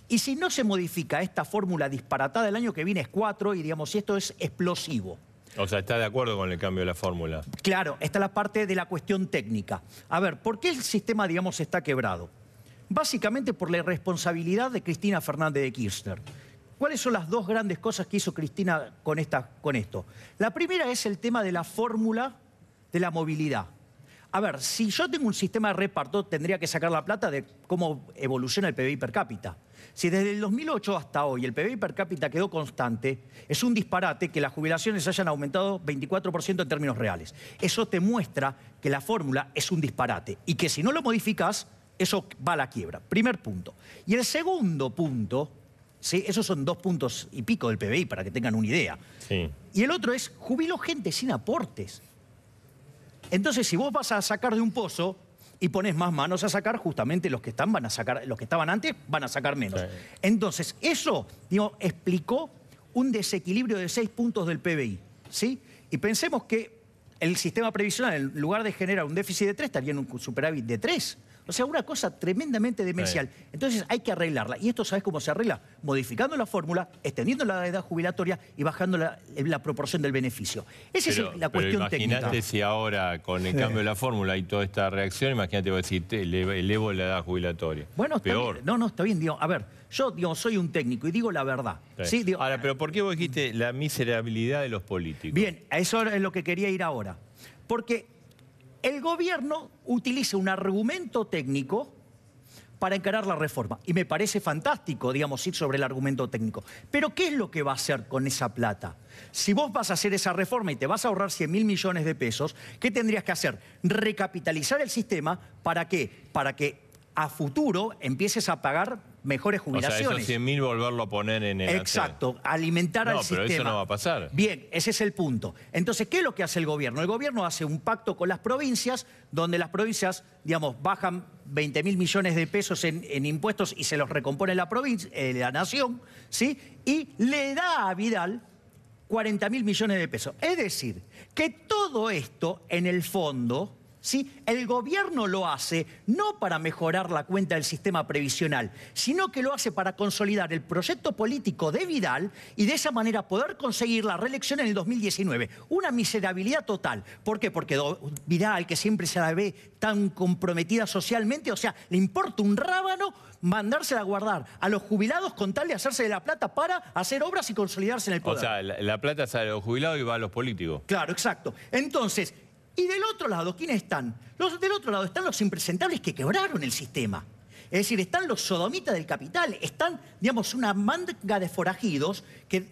Y si no se modifica esta fórmula disparatada, el año que viene es 4 y, digamos, esto es explosivo. O sea, ¿está de acuerdo con el cambio de la fórmula? Claro, esta es la parte de la cuestión técnica. A ver, ¿por qué el sistema, digamos, está quebrado? básicamente por la irresponsabilidad de Cristina Fernández de Kirchner. ¿Cuáles son las dos grandes cosas que hizo Cristina con esto? La primera es el tema de la fórmula de la movilidad. A ver, si yo tengo un sistema de reparto, tendría que sacar la plata de cómo evoluciona el PBI per cápita. Si desde el 2008 hasta hoy el PBI per cápita quedó constante, es un disparate que las jubilaciones hayan aumentado 24% en términos reales. Eso te muestra que la fórmula es un disparate y que si no lo modificas, eso va a la quiebra. Primer punto. Y el segundo punto, ¿sí? Esos son 2 puntos y pico del PBI para que tengan una idea. Sí. Y el otro es, jubiló gente sin aportes. Entonces, si vos vas a sacar de un pozo y pones más manos a sacar, justamente los que estaban antes van a sacar menos. Sí. Entonces, eso, digo, explicó un desequilibrio de 6 puntos del PBI, ¿sí? Y pensemos que el sistema previsional, en lugar de generar un déficit de 3, estaría en un superávit de 3. O sea, una cosa tremendamente demencial. Sí. Entonces hay que arreglarla. ¿Y esto sabes cómo se arregla? Modificando la fórmula, extendiendo la edad jubilatoria y bajando la proporción del beneficio. Esa es la cuestión técnica. Imagínate si ahora, con el cambio de la fórmula y toda esta reacción, imagínate, voy a decir, elevo la edad jubilatoria. Bueno, peor. Bien. No, está bien. Digo, a ver, yo soy un técnico y digo la verdad. Sí. ¿Sí? Digo, ahora, pero ¿por qué vos dijiste la miserabilidad de los políticos? Bien, a eso es lo que quería ir ahora. Porque el gobierno utiliza un argumento técnico para encarar la reforma. Y me parece fantástico, digamos, ir sobre el argumento técnico. Pero ¿qué es lo que va a hacer con esa plata? Si vos vas a hacer esa reforma y te vas a ahorrar 100.000 millones de pesos, ¿qué tendrías que hacer? Recapitalizar el sistema. ¿Para qué? Para que a futuro empieces a pagar mejores jubilaciones. O sea, esos 100.000 volverlo a poner en el... Exacto, alimentar al sistema. No, pero eso no va a pasar. Bien, ese es el punto. Entonces, ¿qué es lo que hace el gobierno? El gobierno hace un pacto con las provincias, donde las provincias, digamos, bajan 20.000 millones de pesos en impuestos y se los recompone la nación, ¿sí? Y le da a Vidal 40.000 millones de pesos. Es decir, que todo esto, en el fondo, ¿sí? El gobierno lo hace no para mejorar la cuenta del sistema previsional, sino que lo hace para consolidar el proyecto político de Vidal y de esa manera poder conseguir la reelección en el 2019. Una miserabilidad total. ¿Por qué? Porque Vidal, que siempre se la ve tan comprometida socialmente, o sea, le importa un rábano mandársela a guardar a los jubilados con tal de hacerse de la plata para hacer obras y consolidarse en el poder. O sea, la plata sale a los jubilados y va a los políticos. Claro, exacto. Entonces... Y del otro lado, ¿quiénes están? Del otro lado están los impresentables que quebraron el sistema. Es decir, están los sodomitas del capital, están, digamos, una manga de forajidos que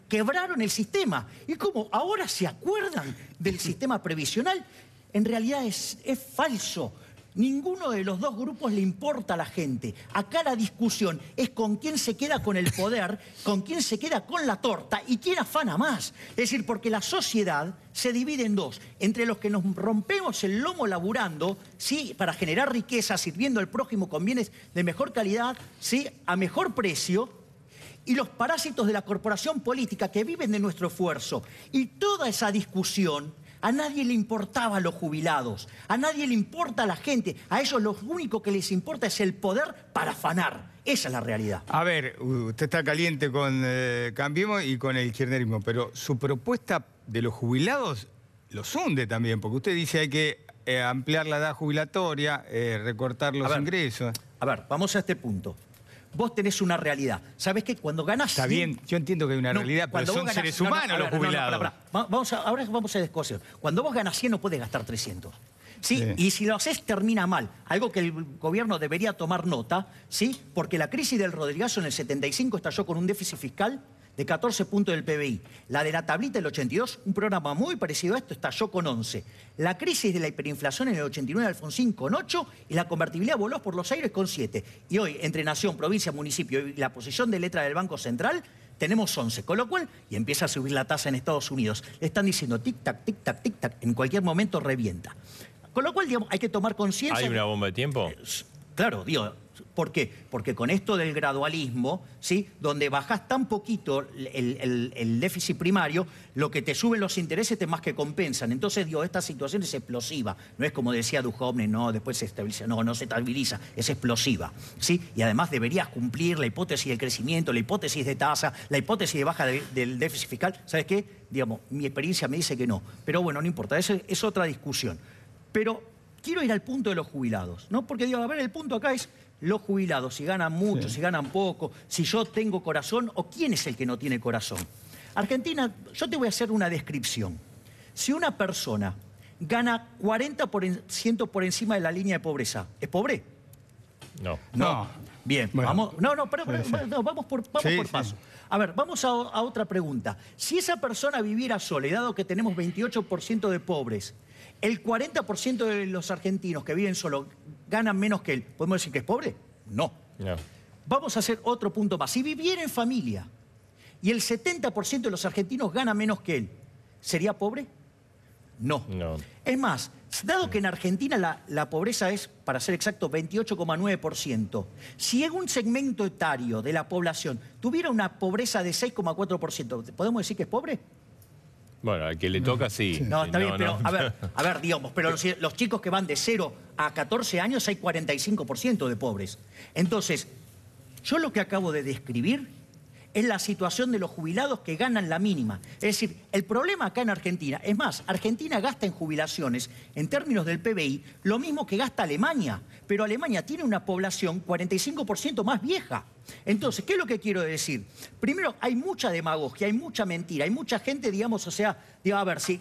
quebraron el sistema. Y como ahora se acuerdan del sistema previsional, en realidad es falso. Ninguno de los dos grupos le importa a la gente. Acá la discusión es con quién se queda con el poder, con quién se queda con la torta y quién afana más. Es decir, porque la sociedad se divide en dos. Entre los que nos rompemos el lomo laburando, ¿sí? Para generar riqueza, sirviendo al prójimo con bienes de mejor calidad, ¿sí? A mejor precio, y los parásitos de la corporación política que viven de nuestro esfuerzo. Y toda esa discusión... A nadie le importaba a los jubilados, a nadie le importa a la gente, a ellos lo único que les importa es el poder para afanar. Esa es la realidad. A ver, usted está caliente con Cambiemos y con el kirchnerismo, pero su propuesta de los jubilados los hunde también, porque usted dice hay que ampliar la edad jubilatoria, recortar los ingresos. A ver, vamos a este punto. Vos tenés una realidad. ¿Sabés qué? Cuando ganás... Está bien, yo entiendo que hay una realidad, pero son seres humanos los jubilados. Ahora vamos a descoser. Cuando vos ganás 100 no podés gastar 300. ¿Sí? Y si lo haces termina mal. Algo que el gobierno debería tomar nota, ¿sí? Porque la crisis del Rodrigazo en el 75 estalló con un déficit fiscal de 14 puntos del PBI. La de la tablita del 82, un programa muy parecido a esto, estalló con 11. La crisis de la hiperinflación en el 89 de Alfonsín con 8 y la convertibilidad voló por los aires con 7. Y hoy, entre nación, provincia, municipio y la posición de letra del Banco Central, tenemos 11. Con lo cual, y empieza a subir la tasa en Estados Unidos. Le están diciendo tic-tac, tic-tac, tic-tac, en cualquier momento revienta. Con lo cual, digamos, hay que tomar conciencia... ¿Hay una bomba de tiempo? Claro, digo... ¿Por qué? Porque con esto del gradualismo, ¿sí? Donde bajás tan poquito el déficit primario, lo que te suben los intereses te más que compensan. Entonces, digo, esta situación es explosiva. No es como decía Duhovne, no, después se estabiliza. No, no se estabiliza, es explosiva, ¿sí? Y además deberías cumplir la hipótesis del crecimiento, la hipótesis de tasa, la hipótesis de baja del déficit fiscal. ¿Sabes qué? Digamos, mi experiencia me dice que no. Pero bueno, no importa, es otra discusión. Pero... quiero ir al punto de los jubilados, ¿no? Porque, digo, a ver, el punto acá es los jubilados, si ganan mucho, si ganan poco, si yo tengo corazón o quién es el que no tiene corazón. Argentina, yo te voy a hacer una descripción. Si una persona gana 40% por encima de la línea de pobreza, ¿es pobre? No. No. Bien, Bueno, vamos, vamos por paso. A ver, vamos a otra pregunta. Si esa persona viviera sola, y dado que tenemos 28% de pobres, el 40% de los argentinos que viven solos ganan menos que él, ¿podemos decir que es pobre? No. Vamos a hacer otro punto más. Si viviera en familia y el 70% de los argentinos gana menos que él, ¿sería pobre? No. Es más, dado que en Argentina la pobreza es, para ser exacto, 28,9%, si en un segmento etario de la población tuviera una pobreza de 6,4%, ¿podemos decir que es pobre? Bueno, al que le toca sí. No, está bien, pero a ver, digamos, pero los chicos que van de 0 a 14 años hay 45% de pobres. Entonces, yo lo que acabo de describir es la situación de los jubilados que ganan la mínima. Es decir, el problema acá en Argentina, es más, Argentina gasta en jubilaciones, en términos del PBI, lo mismo que gasta Alemania, pero Alemania tiene una población 45% más vieja. Entonces, ¿qué es lo que quiero decir? Primero, hay mucha demagogia, hay mucha mentira, hay mucha gente, digamos, o sea, a ver, si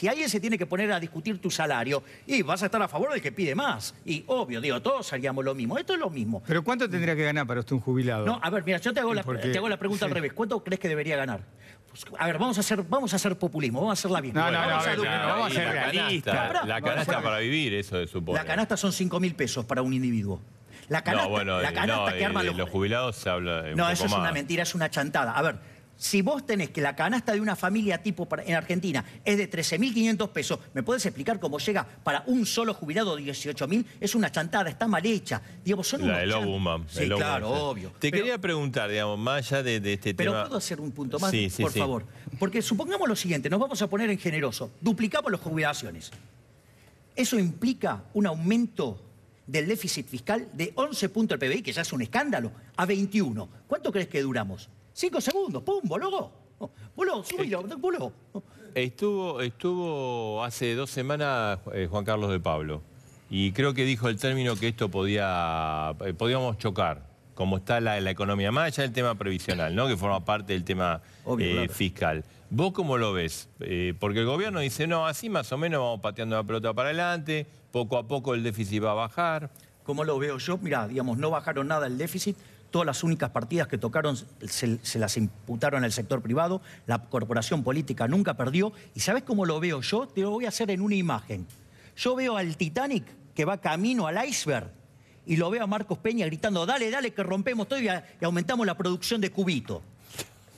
alguien se tiene que poner a discutir tu salario, y vas a estar a favor del que pide más. Y obvio, todos haríamos lo mismo. Esto es lo mismo. ¿Pero cuánto tendría que ganar para usted un jubilado? No, a ver, mira, yo te hago la pregunta al revés. ¿Cuánto crees que debería ganar? Pues, a ver, vamos a hacer populismo, vamos a hacerla bien. Vamos a ser realistas. La canasta para vivir, eso se supone. La canasta son 5.000 pesos para un individuo. La canasta que arman los jubilados se habla No, eso es una mentira, es una chantada. A ver, si vos tenés que la canasta de una familia tipo en Argentina es de 13.500 pesos, ¿me podés explicar cómo llega para un solo jubilado de 18.000? Es una chantada, está mal hecha. Digamos, son la del Obama. Sí, claro, obvio. Te quería preguntar, digamos, más allá de este tema... Pero ¿puedo hacer un punto más, por favor? Porque supongamos lo siguiente, nos vamos a poner en generoso. Duplicamos las jubilaciones. Eso implica un aumento del déficit fiscal de 11 puntos del PBI, que ya es un escándalo, a 21. ¿Cuánto crees que duramos? 5 segundos, ¡pum! ¡Boludo! ¡Boludo! Estuvo hace 2 semanas Juan Carlos de Pablo, y creo que dijo el término que esto podíamos chocar, como está la economía, más allá del tema previsional, ¿no? Que forma parte del tema fiscal. ¿Vos cómo lo ves? Porque el gobierno dice, no, así más o menos vamos pateando la pelota para adelante, poco a poco el déficit va a bajar. ¿Cómo lo veo yo? Mirá, digamos, no bajaron nada el déficit. Todas las únicas partidas que tocaron se las imputaron al sector privado. La corporación política nunca perdió. ¿Y sabés cómo lo veo yo? Te lo voy a hacer en una imagen. Yo veo al Titanic que va camino al iceberg y lo veo a Marcos Peña gritando, dale, dale, que rompemos todo y aumentamos la producción de cubito.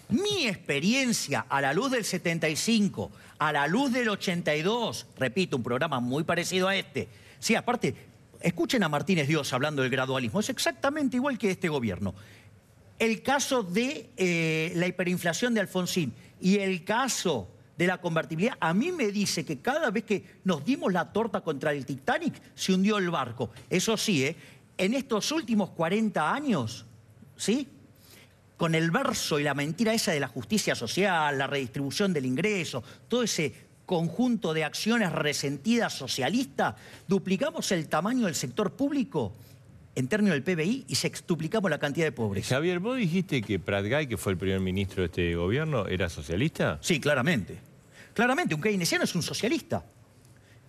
Mi experiencia a la luz del 75, a la luz del 82, repito, un programa muy parecido a este. Sí, aparte, escuchen a Martínez Dios hablando del gradualismo, es exactamente igual que este gobierno. El caso de la hiperinflación de Alfonsín y el caso de la convertibilidad, a mí me dice que cada vez que nos dimos la torta contra el Titanic, se hundió el barco. Eso sí, en estos últimos 40 años, ¿sí?, con el verso y la mentira esa de la justicia social, la redistribución del ingreso, todo ese conjunto de acciones resentidas socialistas, duplicamos el tamaño del sector público en términos del PBI y sextuplicamos la cantidad de pobres. Javier, ¿vos dijiste que Pratgay, que fue el primer ministro de este gobierno, era socialista? Sí, claramente. Claramente, un keynesiano es un socialista.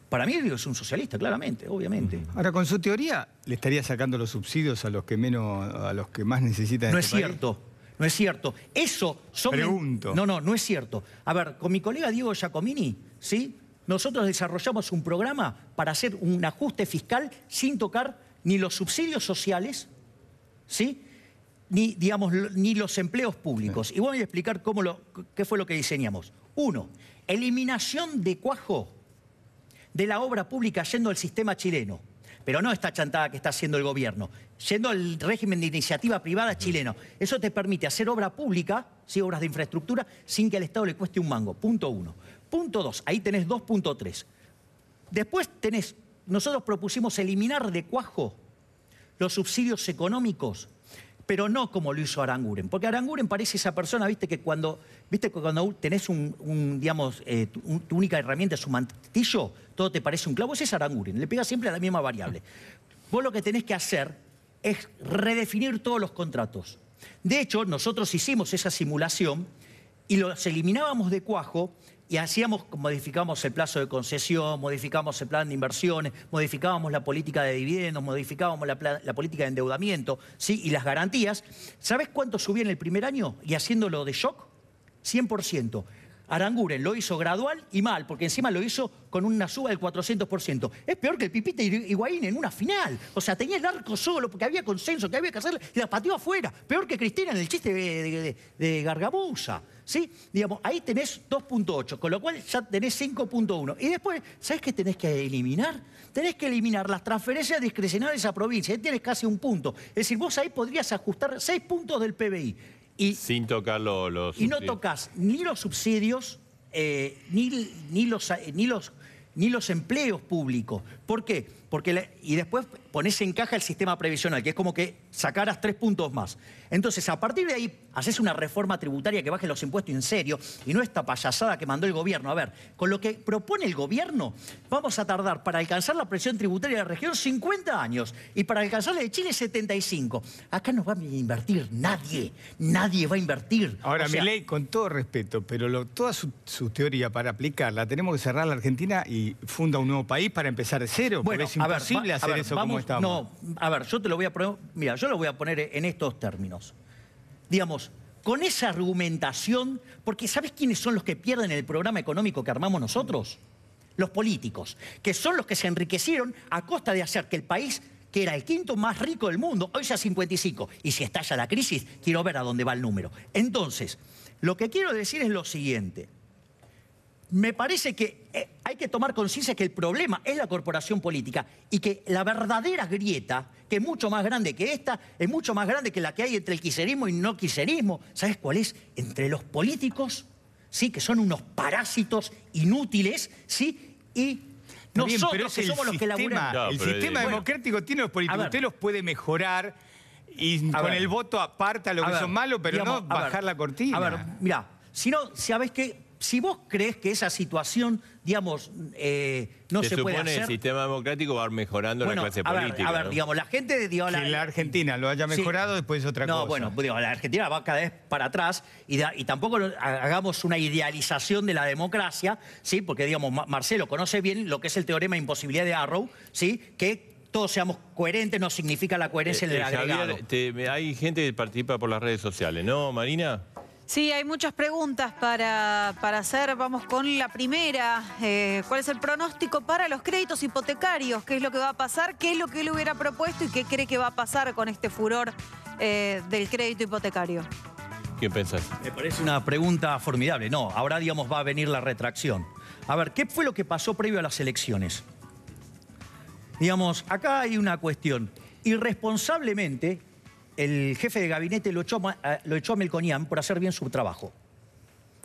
Para mí es un socialista, claramente, obviamente. Ahora, con su teoría, ¿le estaría sacando los subsidios a los que más necesitan? No es cierto. No es cierto. Eso son... Pregunto. No es cierto. A ver, con mi colega Diego Giacomini, ¿sí?, nosotros desarrollamos un programa para hacer un ajuste fiscal sin tocar ni los subsidios sociales, ¿sí?, ni los empleos públicos. Y voy a explicar qué fue lo que diseñamos. 1. Eliminación de cuajo de la obra pública yendo al sistema chileno. Pero no esta chantada que está haciendo el gobierno, yendo al régimen de iniciativa privada chileno. Eso te permite hacer obra pública, ¿sí?, obras de infraestructura, sin que al Estado le cueste un mango. Punto 1. Punto 2, ahí tenés 2.3. Después nosotros propusimos eliminar de cuajo los subsidios económicos, pero no como lo hizo Aranguren. Porque Aranguren parece esa persona, viste, que cuando tenés tu única herramienta es un martillo, todo te parece un clavo. Ese es Aranguren, le pega siempre a la misma variable. vos lo que tenés que hacer es redefinir todos los contratos. De hecho, nosotros hicimos esa simulación y los eliminábamos de cuajo y modificábamos el plazo de concesión, modificábamos el plan de inversiones, modificábamos la política de dividendos, modificábamos la política de endeudamiento, ¿sí? Y las garantías. ¿Sabés cuánto subía en el primer año? Y haciéndolo de shock, 100%. Aranguren lo hizo gradual y mal, porque encima lo hizo con una suba del 400%. Es peor que el Pipita Higuaín en una final. O sea, tenía el arco solo porque había consenso, que había que hacerle, y la pateó afuera. Peor que Cristina en el chiste de Gargabusa. ¿Sí? Digamos, ahí tenés 2.8, con lo cual ya tenés 5.1. Y después, ¿sabés qué tenés que eliminar? Tenés que eliminar las transferencias discrecionales a provincia. Ahí tenés casi un punto. Es decir, vos ahí podrías ajustar 6 puntos del PBI. Sin tocar los subsidios. Y no tocas ni los subsidios, ni los empleos públicos. ¿Por qué? Y después ponés en caja el sistema previsional, que es como que sacaras 3 puntos más. Entonces, a partir de ahí, haces una reforma tributaria que baje los impuestos en serio, y no esta payasada que mandó el gobierno. A ver, con lo que propone el gobierno, vamos a tardar para alcanzar la presión tributaria de la región 50 años, y para alcanzar la de Chile 75. Acá no va a invertir nadie. Nadie va a invertir. Ahora, Milei, con todo respeto, pero toda su teoría para aplicarla, tenemos que cerrar la Argentina y funda un nuevo país para empezar de cero. Bueno, porque es imposible hacer eso como estamos. No, a ver, yo te lo voy a poner, mira, yo lo voy a poner en estos términos. Digamos, con esa argumentación, porque ¿sabés quiénes son los que pierden el programa económico que armamos nosotros? Los políticos, que son los que se enriquecieron a costa de hacer que el país, que era el quinto más rico del mundo, hoy sea 55. Y si estalla la crisis, quiero ver a dónde va el número. Entonces, lo que quiero decir es lo siguiente. Me parece que hay que tomar conciencia que el problema es la corporación política y que la verdadera grieta, que es mucho más grande que esta, es mucho más grande que la que hay entre el kirchnerismo y no kirchnerismo. ¿Sabes cuál es? Entre los políticos, ¿sí? Que son unos parásitos inútiles, ¿sí? Y nosotros, pero que somos los que laburamos. El sistema democrático tiene los políticos. Usted los puede mejorar y con el voto aparta lo que son malos, pero no bajar la cortina. A ver, mirá, ¿sabés qué? Si vos crees que esa situación, digamos, no se puede hacer... el sistema democrático va mejorando la clase política. A ver, ¿no? Digamos, la gente... Digamos, que la Argentina lo haya mejorado, después es otra cosa. No, bueno, digo, la Argentina va cada vez para atrás y tampoco hagamos una idealización de la democracia, ¿sí? Porque, digamos, Marcelo conoce bien lo que es el teorema de imposibilidad de Arrow, ¿sí? Que todos seamos coherentes no significa la coherencia en el agregado. Javier, hay gente que participa por las redes sociales, ¿no, Marina? Sí, hay muchas preguntas para hacer. Vamos con la primera. ¿Cuál es el pronóstico para los créditos hipotecarios? ¿Qué es lo que va a pasar? ¿Qué es lo que él hubiera propuesto? ¿Y qué cree que va a pasar con este furor del crédito hipotecario? ¿Qué pensás? Me parece una pregunta formidable. No, ahora, digamos, va a venir la retracción. A ver, ¿qué fue lo que pasó previo a las elecciones? Digamos, acá hay una cuestión. Irresponsablemente, el jefe de gabinete lo echó a Melconian por hacer bien su trabajo.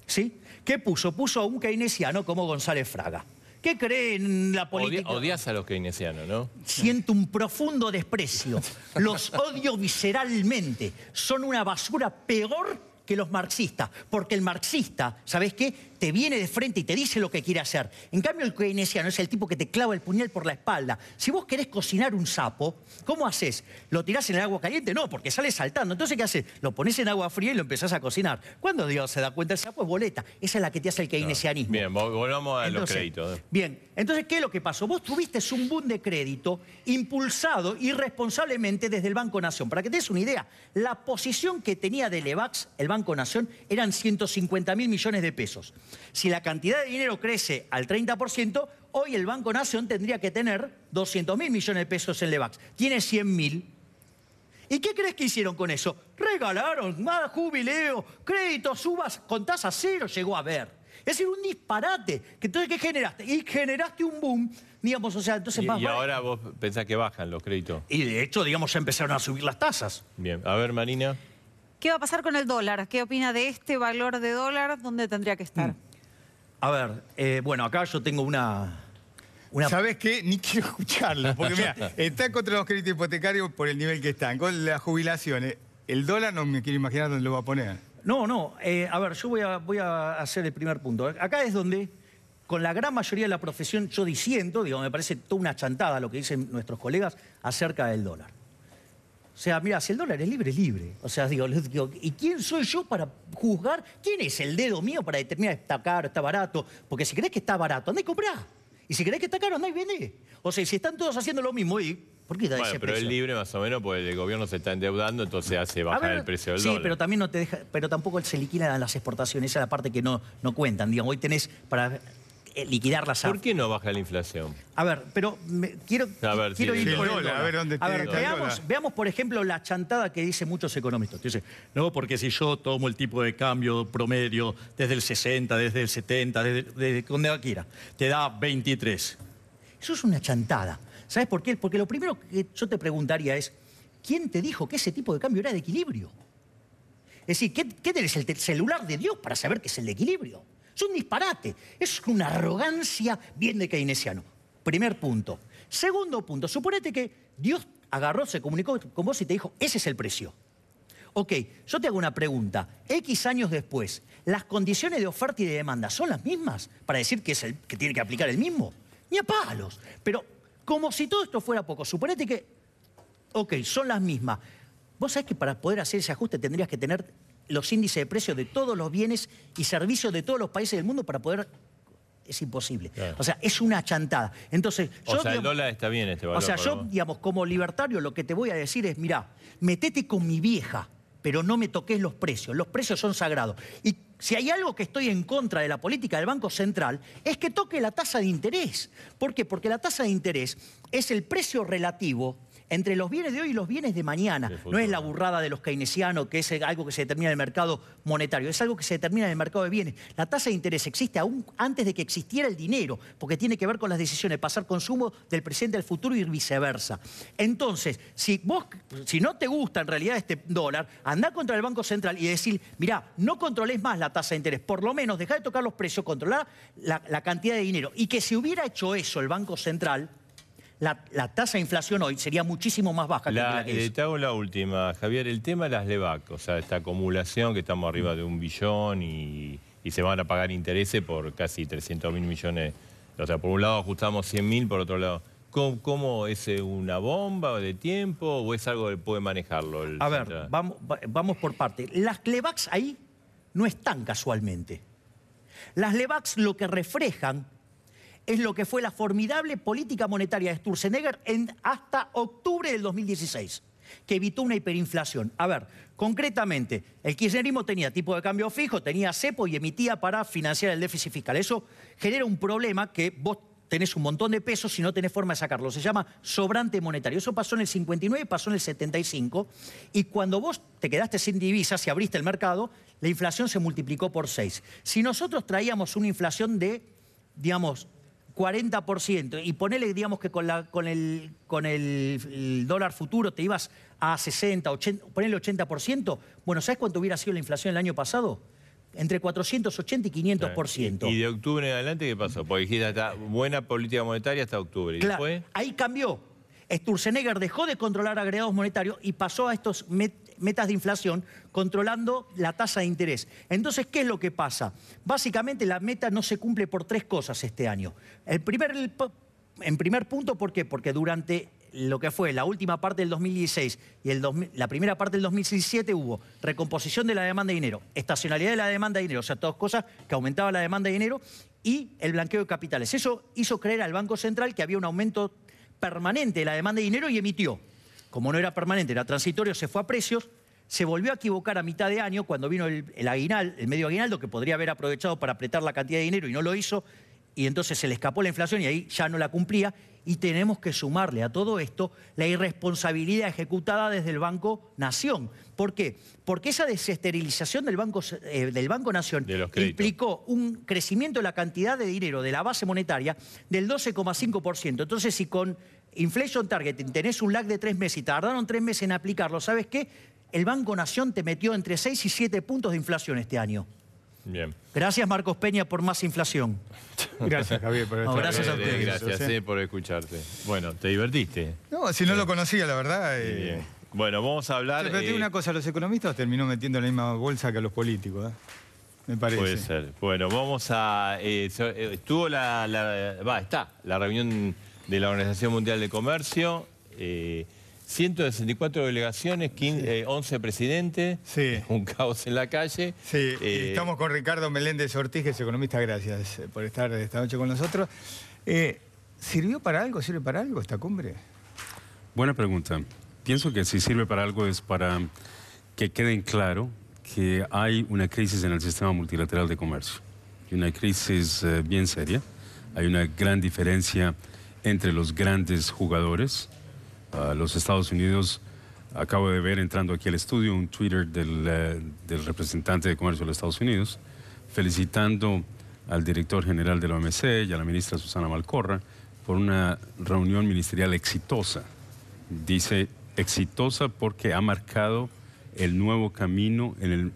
¿Sí? ¿Qué puso? Puso a un keynesiano como González Fraga. ¿Qué cree en la política? Odias a los keynesianos, ¿no? Siento un profundo desprecio. Los odio visceralmente. Son una basura peor que los marxistas. Porque el marxista, ¿sabés qué? Te viene de frente y te dice lo que quiere hacer. En cambio, el keynesiano es el tipo que te clava el puñal por la espalda. Si vos querés cocinar un sapo, ¿cómo haces? ¿Lo tirás en el agua caliente? No, porque sale saltando. Entonces, ¿qué haces? Lo pones en agua fría y lo empezás a cocinar. ¿Cuándo Dios se da cuenta? El sapo es boleta. Esa es la que te hace el keynesianismo. Bien, volvamos a los créditos. Bien, entonces, ¿qué es lo que pasó? Vos tuviste un boom de crédito impulsado irresponsablemente desde el Banco Nación. Para que te des una idea, la posición que tenía de Levax, el Banco Nación, eran 150.000 millones de pesos. Si la cantidad de dinero crece al 30%, hoy el Banco Nación tendría que tener 200.000 millones de pesos en Levax. Tiene 100.000. ¿Y qué crees que hicieron con eso? Regalaron más jubileo, créditos, subas con tasa cero, llegó a ver. Es decir, un disparate. Entonces, ¿qué generaste? Y generaste un boom, digamos, o sea, entonces más... Y ahora vos pensás que bajan los créditos. Y de hecho, digamos, ya empezaron a subir las tasas. Bien, a ver, Marina. ¿Qué va a pasar con el dólar? ¿Qué opina de este valor de dólar? ¿Dónde tendría que estar? A ver, bueno, acá yo tengo una... ¿Sabés qué? Ni quiero escucharlo, porque mira, está contra los créditos hipotecarios por el nivel que están, con las jubilaciones. El dólar no me quiero imaginar dónde lo va a poner. No, a ver, yo voy a hacer el primer punto. Acá es donde con la gran mayoría de la profesión, yo diciendo, digo, me parece toda una chantada lo que dicen nuestros colegas acerca del dólar. O sea, mira, si el dólar es libre, es libre. O sea, digo, ¿y quién soy yo para juzgar? ¿Quién es el dedo mío para determinar si está caro, está barato? Porque si crees que está barato, andá y comprá. Y si crees que está caro, andá y vendé. O sea, si están todos haciendo lo mismo, ¿por qué da ese pero precio? es libre más o menos porque el gobierno se está endeudando, entonces hace bajar el precio del dólar. Sí, pero también no te deja, pero tampoco se liquidan las exportaciones, esa es la parte que no cuentan. Digamos, hoy tenés para liquidar las... ¿Por qué no baja la inflación? A ver, pero quiero ir por el dólar. A ver, ¿dónde veamos, por ejemplo, la chantada que dicen muchos economistas. Dicen, no, porque si yo tomo el tipo de cambio promedio desde el 60, desde el 70, desde donde quiera, te da 23. Eso es una chantada. ¿Sabes por qué? Porque lo primero que yo te preguntaría es, ¿quién te dijo que ese tipo de cambio era de equilibrio? Es decir, ¿qué tenés el celular de Dios para saber que es el de equilibrio? Es un disparate, es una arrogancia bien de keynesiano. Primer punto. Segundo punto, suponete que Dios agarró, se comunicó con vos y te dijo, ese es el precio. Ok, yo te hago una pregunta. X años después, ¿las condiciones de oferta y de demanda son las mismas para decir que tiene que aplicar el mismo? Ni a palos. Pero como si todo esto fuera poco, suponete que, ok, son las mismas. Vos sabés que para poder hacer ese ajuste tendrías que tener los índices de precios de todos los bienes y servicios de todos los países del mundo para poder... Es imposible. Claro. O sea, es una chantada. Entonces, el dólar está bien este valor. O sea, yo, digamos, como libertario, lo que te voy a decir es, mirá, metete con mi vieja, pero no me toques los precios. Los precios son sagrados. Y si hay algo que estoy en contra de la política del Banco Central, es que toque la tasa de interés. ¿Por qué? Porque la tasa de interés es el precio relativo entre los bienes de hoy y los bienes de mañana. No es la burrada de los keynesianos, que es algo que se determina en el mercado monetario, es algo que se determina en el mercado de bienes. La tasa de interés existe aún antes de que existiera el dinero, porque tiene que ver con las decisiones de pasar consumo del presente al futuro y viceversa. Entonces, si no te gusta en realidad este dólar, andá contra el Banco Central y decir, mirá, no controles más la tasa de interés, por lo menos dejá de tocar los precios, controlar la cantidad de dinero. Y que si hubiera hecho eso el Banco Central, la tasa de inflación hoy sería muchísimo más baja que la que es. Te hago la última, Javier. El tema de las LEVAC, o sea, esta acumulación que estamos arriba de 1 billón y se van a pagar intereses por casi 300.000 millones. O sea, por un lado ajustamos 100.000, por otro lado... ¿Cómo es una bomba de tiempo o es algo que puede manejarlo? A ver, vamos por parte. Las LEVACs ahí no están casualmente. Las LEVACs lo que reflejan es lo que fue la formidable política monetaria de Sturzenegger hasta octubre del 2016, que evitó una hiperinflación. A ver, concretamente, el kirchnerismo tenía tipo de cambio fijo, tenía cepo y emitía para financiar el déficit fiscal. Eso genera un problema que vos tenés un montón de pesos y no tenés forma de sacarlo. Se llama sobrante monetario. Eso pasó en el 59, pasó en el 75. Y cuando vos te quedaste sin divisas y abriste el mercado, la inflación se multiplicó por 6. Si nosotros traíamos una inflación de, digamos, 40% y ponele, digamos, que con el dólar futuro te ibas a 60, 80, ponele 80%, bueno, ¿sabes cuánto hubiera sido la inflación el año pasado? Entre 480 y 500%. ¿Y de octubre en adelante qué pasó? Porque dijiste, está buena política monetaria hasta octubre. ¿Y claro, después? Ahí cambió. Sturzenegger dejó de controlar agregados monetarios y pasó a estos metas de inflación controlando la tasa de interés. Entonces, ¿qué es lo que pasa? Básicamente la meta no se cumple por 3 cosas este año. En primer punto, ¿por qué? Porque durante lo que fue la última parte del 2016 y la primera parte del 2017 hubo recomposición de la demanda de dinero, estacionalidad de la demanda de dinero, o sea, todas cosas que aumentaba la demanda de dinero, y el blanqueo de capitales. Eso hizo creer al Banco Central que había un aumento permanente de la demanda de dinero y emitió. Como no era permanente, era transitorio, se fue a precios, se volvió a equivocar a mitad de año cuando vino el medio aguinaldo, que podría haber aprovechado para apretar la cantidad de dinero y no lo hizo, y entonces se le escapó la inflación y ahí ya no la cumplía, y tenemos que sumarle a todo esto la irresponsabilidad ejecutada desde el Banco Nación. ¿Por qué? Porque esa desesterilización del Banco Nación implicó un crecimiento de la cantidad de dinero de la base monetaria del 12,5%. Entonces, si con Inflation Targeting tenés un lag de 3 meses y tardaron 3 meses en aplicarlo, ¿sabes qué? El Banco Nación te metió entre 6 y 7 puntos de inflación este año. Bien. Gracias, Marcos Peña, por más inflación. Gracias, Javier, por estar. Gracias a ustedes. Gracias por escucharte. Bueno, ¿te divertiste? No, si no lo conocía, la verdad. Bien. Bueno, vamos a hablar... Pero te digo una cosa, a los economistas terminó metiendo en la misma bolsa que a los políticos. me parece. Puede ser. Bueno, vamos a... estuvo está la reunión de la Organización Mundial de Comercio, 164 delegaciones, 11 presidentes, un caos en la calle. Sí, estamos con Ricardo Meléndez Ortiz, que es economista. Gracias por estar esta noche con nosotros. ¿Sirvió para algo? ¿Sirve para algo esta cumbre? Buena pregunta. Pienso que si sirve para algo es para que quede en claro que hay una crisis en el sistema multilateral de comercio. Y una crisis bien seria. Hay una gran diferencia entre los grandes jugadores. Los Estados Unidos, acabo de ver entrando aquí al estudio un Twitter del representante de comercio de los Estados Unidos felicitando al director general de la OMC y a la ministra Susana Malcorra por una reunión ministerial exitosa. Dice exitosa porque ha marcado el nuevo camino en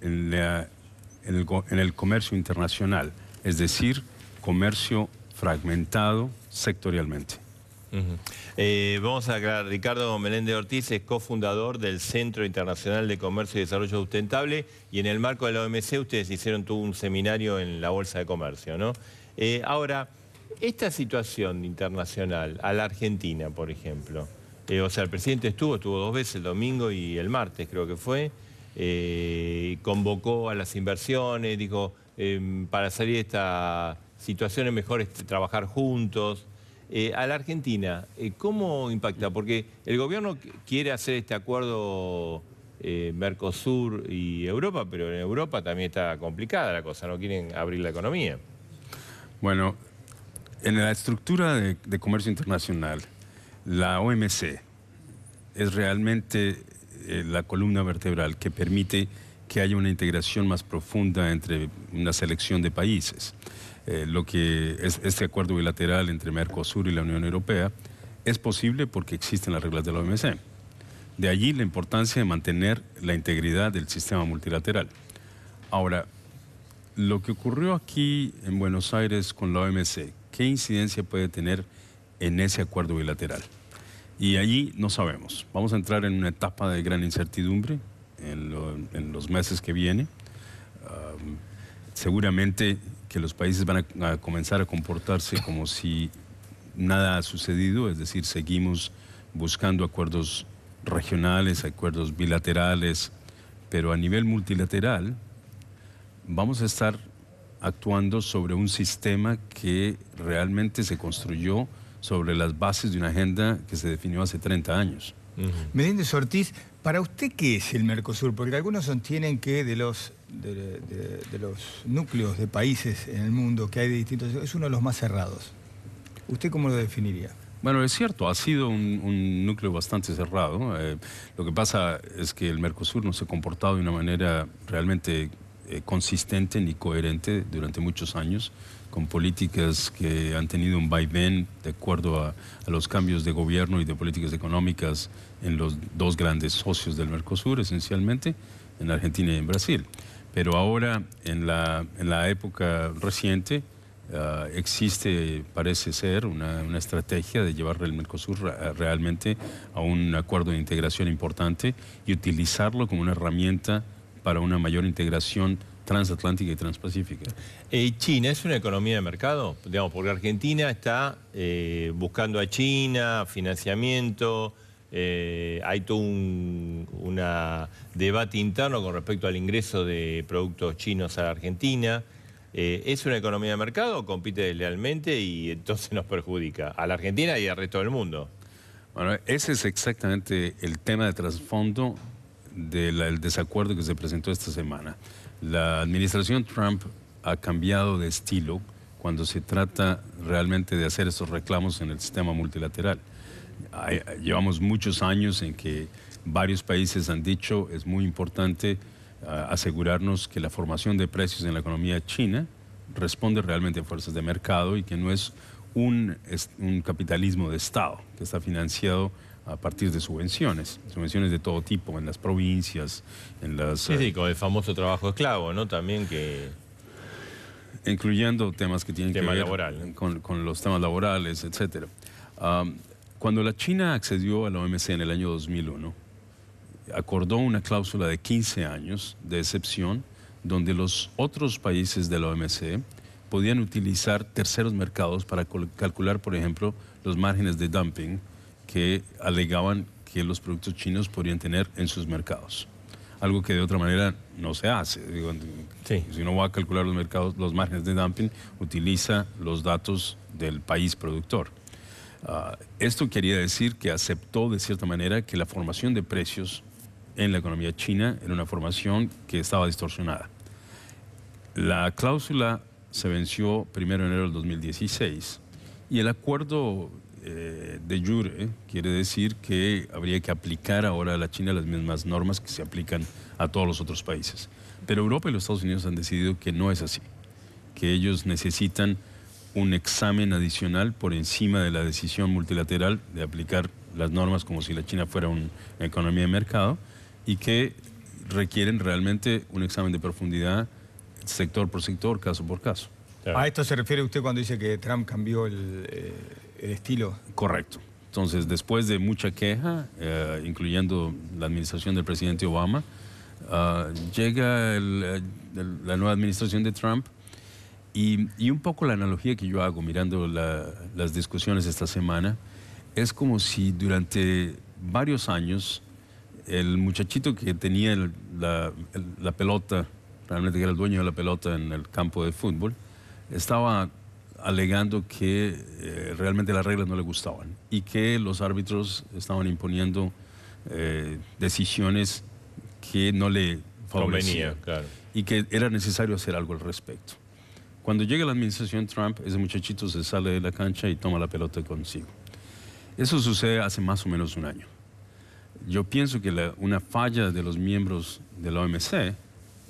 el comercio internacional, es decir, comercio fragmentado sectorialmente. Vamos a aclarar, Ricardo Meléndez Ortiz es cofundador del Centro Internacional de Comercio y Desarrollo Sustentable, y en el marco de la OMC ustedes hicieron todo un seminario en la Bolsa de Comercio, ¿no? Ahora, esta situación internacional, a la Argentina, por ejemplo, o sea, el presidente estuvo 2 veces, el domingo y el martes creo que fue, convocó a las inversiones, dijo, para salir de esta situación es mejor trabajar juntos. A la Argentina, ¿cómo impacta? Porque el gobierno quiere hacer este acuerdo Mercosur y Europa, pero en Europa también está complicada la cosa, no quieren abrir la economía. Bueno, en la estructura de comercio internacional, la OMC es realmente la columna vertebral que permite que haya una integración más profunda entre una selección de países. Lo que es este acuerdo bilateral entre Mercosur y la Unión Europea es posible porque existen las reglas de la OMC. De allí la importancia de mantener la integridad del sistema multilateral. Ahora, lo que ocurrió aquí en Buenos Aires con la OMC, ¿qué incidencia puede tener en ese acuerdo bilateral? Y allí no sabemos. Vamos a entrar en una etapa de gran incertidumbre en los meses que vienen. Seguramente que los países van a comenzar a comportarse como si nada ha sucedido, es decir, seguimos buscando acuerdos regionales, acuerdos bilaterales, pero a nivel multilateral vamos a estar actuando sobre un sistema que realmente se construyó sobre las bases de una agenda que se definió hace 30 años. Meléndez Ortiz, ¿para usted qué es el Mercosur? Porque algunos sostienen que de los núcleos de países en el mundo que hay de distintos, es uno de los más cerrados. ¿Usted cómo lo definiría? Bueno, es cierto, ha sido un núcleo bastante cerrado. Lo que pasa es que el Mercosur no se ha comportado de una manera realmente consistente ni coherente durante muchos años, con políticas que han tenido un vaivén de acuerdo a los cambios de gobierno y de políticas económicas en los 2 grandes socios del Mercosur, esencialmente, en Argentina y en Brasil. Pero ahora, en la época reciente, existe, parece ser, una estrategia de llevar el Mercosur realmente a un acuerdo de integración importante y utilizarlo como una herramienta para una mayor integración transatlántica y transpacífica. ¿China es una economía de mercado? Digamos, porque Argentina está buscando a China, financiamiento, hay todo un debate interno con respecto al ingreso de productos chinos a la Argentina. ¿Es una economía de mercado o compite deslealmente y entonces nos perjudica a la Argentina y al resto del mundo? Bueno, ese es exactamente el tema de trasfondo del desacuerdo que se presentó esta semana. La administración Trump ha cambiado de estilo cuando se trata realmente de hacer estos reclamos en el sistema multilateral. Llevamos muchos años en que varios países han dicho es muy importante asegurarnos que la formación de precios en la economía china responde realmente a fuerzas de mercado y que no es un capitalismo de Estado que está financiado a partir de subvenciones de todo tipo, en las provincias, en las... Sí, con el famoso trabajo esclavo, ¿no? También que... Incluyendo temas que tienen que ver laboral, ¿no? con los temas laborales, etc. Cuando la China accedió a la OMC en el año 2001, acordó una cláusula de 15 años de excepción donde los otros países de la OMC podían utilizar terceros mercados para calcular, por ejemplo, los márgenes de dumping que alegaban que los productos chinos podrían tener en sus mercados. Algo que de otra manera no se hace. Digo, si uno va a calcular los mercados, los márgenes de dumping, utiliza los datos del país productor. Esto quería decir que aceptó de cierta manera que la formación de precios en la economía china era una formación que estaba distorsionada. La cláusula se venció 1 de enero del 2016 y el acuerdo de jure quiere decir que habría que aplicar ahora a la China las mismas normas que se aplican a todos los otros países. Pero Europa y los Estados Unidos han decidido que no es así, que ellos necesitan un examen adicional por encima de la decisión multilateral de aplicar las normas como si la China fuera una economía de mercado y que requieren realmente un examen de profundidad sector por sector, caso por caso. ¿A esto se refiere usted cuando dice que Trump cambió el estilo? Correcto. Entonces, después de mucha queja, incluyendo la administración del presidente Obama, llega la nueva administración de Trump y un poco la analogía que yo hago mirando las discusiones esta semana es como si durante varios años el muchachito que tenía la pelota, realmente que era el dueño de la pelota en el campo de fútbol, estaba alegando que realmente las reglas no le gustaban y que los árbitros estaban imponiendo decisiones que no le favorecían, claro, y que era necesario hacer algo al respecto. Cuando llega la administración Trump, ese muchachito se sale de la cancha y toma la pelota consigo. Eso sucede hace más o menos un año. Yo pienso que una falla de los miembros de la OMC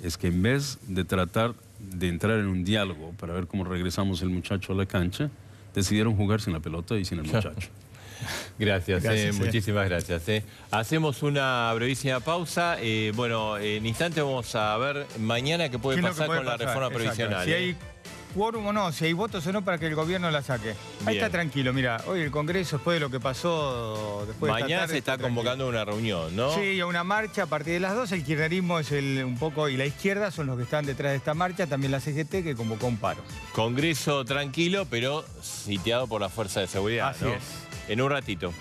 es que en vez de tratar de entrar en un diálogo para ver cómo regresamos el muchacho a la cancha, decidieron jugar sin la pelota y sin el muchacho. Gracias, muchísimas gracias. Hacemos una brevísima pausa. Bueno, en instante vamos a ver mañana qué puede pasar con la reforma previsional. Si hay quórum o no, si hay votos o no para que el gobierno la saque. Ahí está tranquilo, mira, hoy el Congreso, después de lo que pasó después de esta mañana tarde, se está convocando una reunión, ¿no? Sí, a una marcha a partir de las 2. El kirchnerismo es un poco, y la izquierda son los que están detrás de esta marcha, también la CGT que convocó un paro. Congreso tranquilo, pero sitiado por la fuerza de seguridad, Así ¿no? es. En un ratito.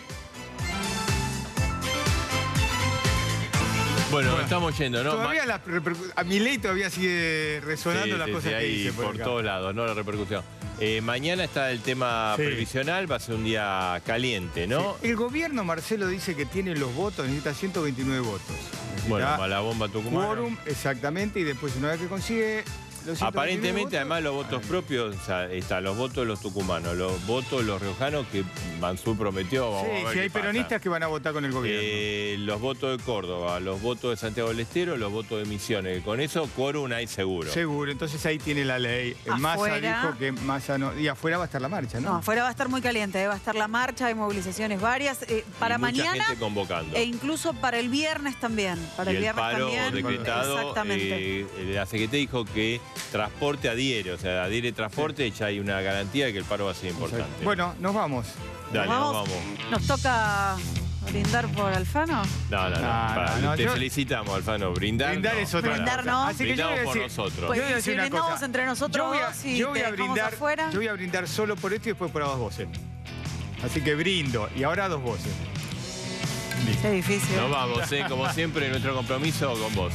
Bueno, estamos yendo, ¿no? Todavía a Milei todavía sigue resonando las cosas que dice por todos lados, ¿no? La repercusión. Mañana está el tema previsional, va a ser un día caliente, ¿no? Sí. El gobierno, Marcelo, dice que tiene los votos, necesita 129 votos. Necesita bueno, para la bomba tucumana. Quórum, exactamente, y después una vez que consigue... Aparentemente, votos, además, los votos propios, o sea, están los votos de los tucumanos, los votos de los riojanos que Mansur prometió. Vamos a ver si hay pasa. peronistas que van a votar con el gobierno. Los votos de Córdoba, los votos de Santiago del Estero, los votos de Misiones. Con eso, quórum hay seguro. Seguro, entonces ahí tiene la ley. Massa dijo que Massa no... Y afuera va a estar la marcha, ¿no? No, afuera va a estar muy caliente, va a estar la marcha, hay movilizaciones varias. Para mañana. Mucha gente convocando. E incluso para el viernes también. Para el viernes paro también. Decretado, exactamente. La CGT dijo que transporte adhiere, o sea, adhiere transporte, ya hay una garantía de que el paro va a ser importante. Bueno, nos vamos. Dale, nos vamos. ¿Nos toca brindar por Alfano? No. Te felicitamos, Alfano. Brindar es otra brindar no. Así que brindamos por decir, nosotros. Pues si brindamos entre nosotros yo voy a brindar solo por esto y después por a dos voces. Así que brindo. Y ahora a dos voces. Qué difícil. Nos vamos, como siempre, nuestro compromiso con vos.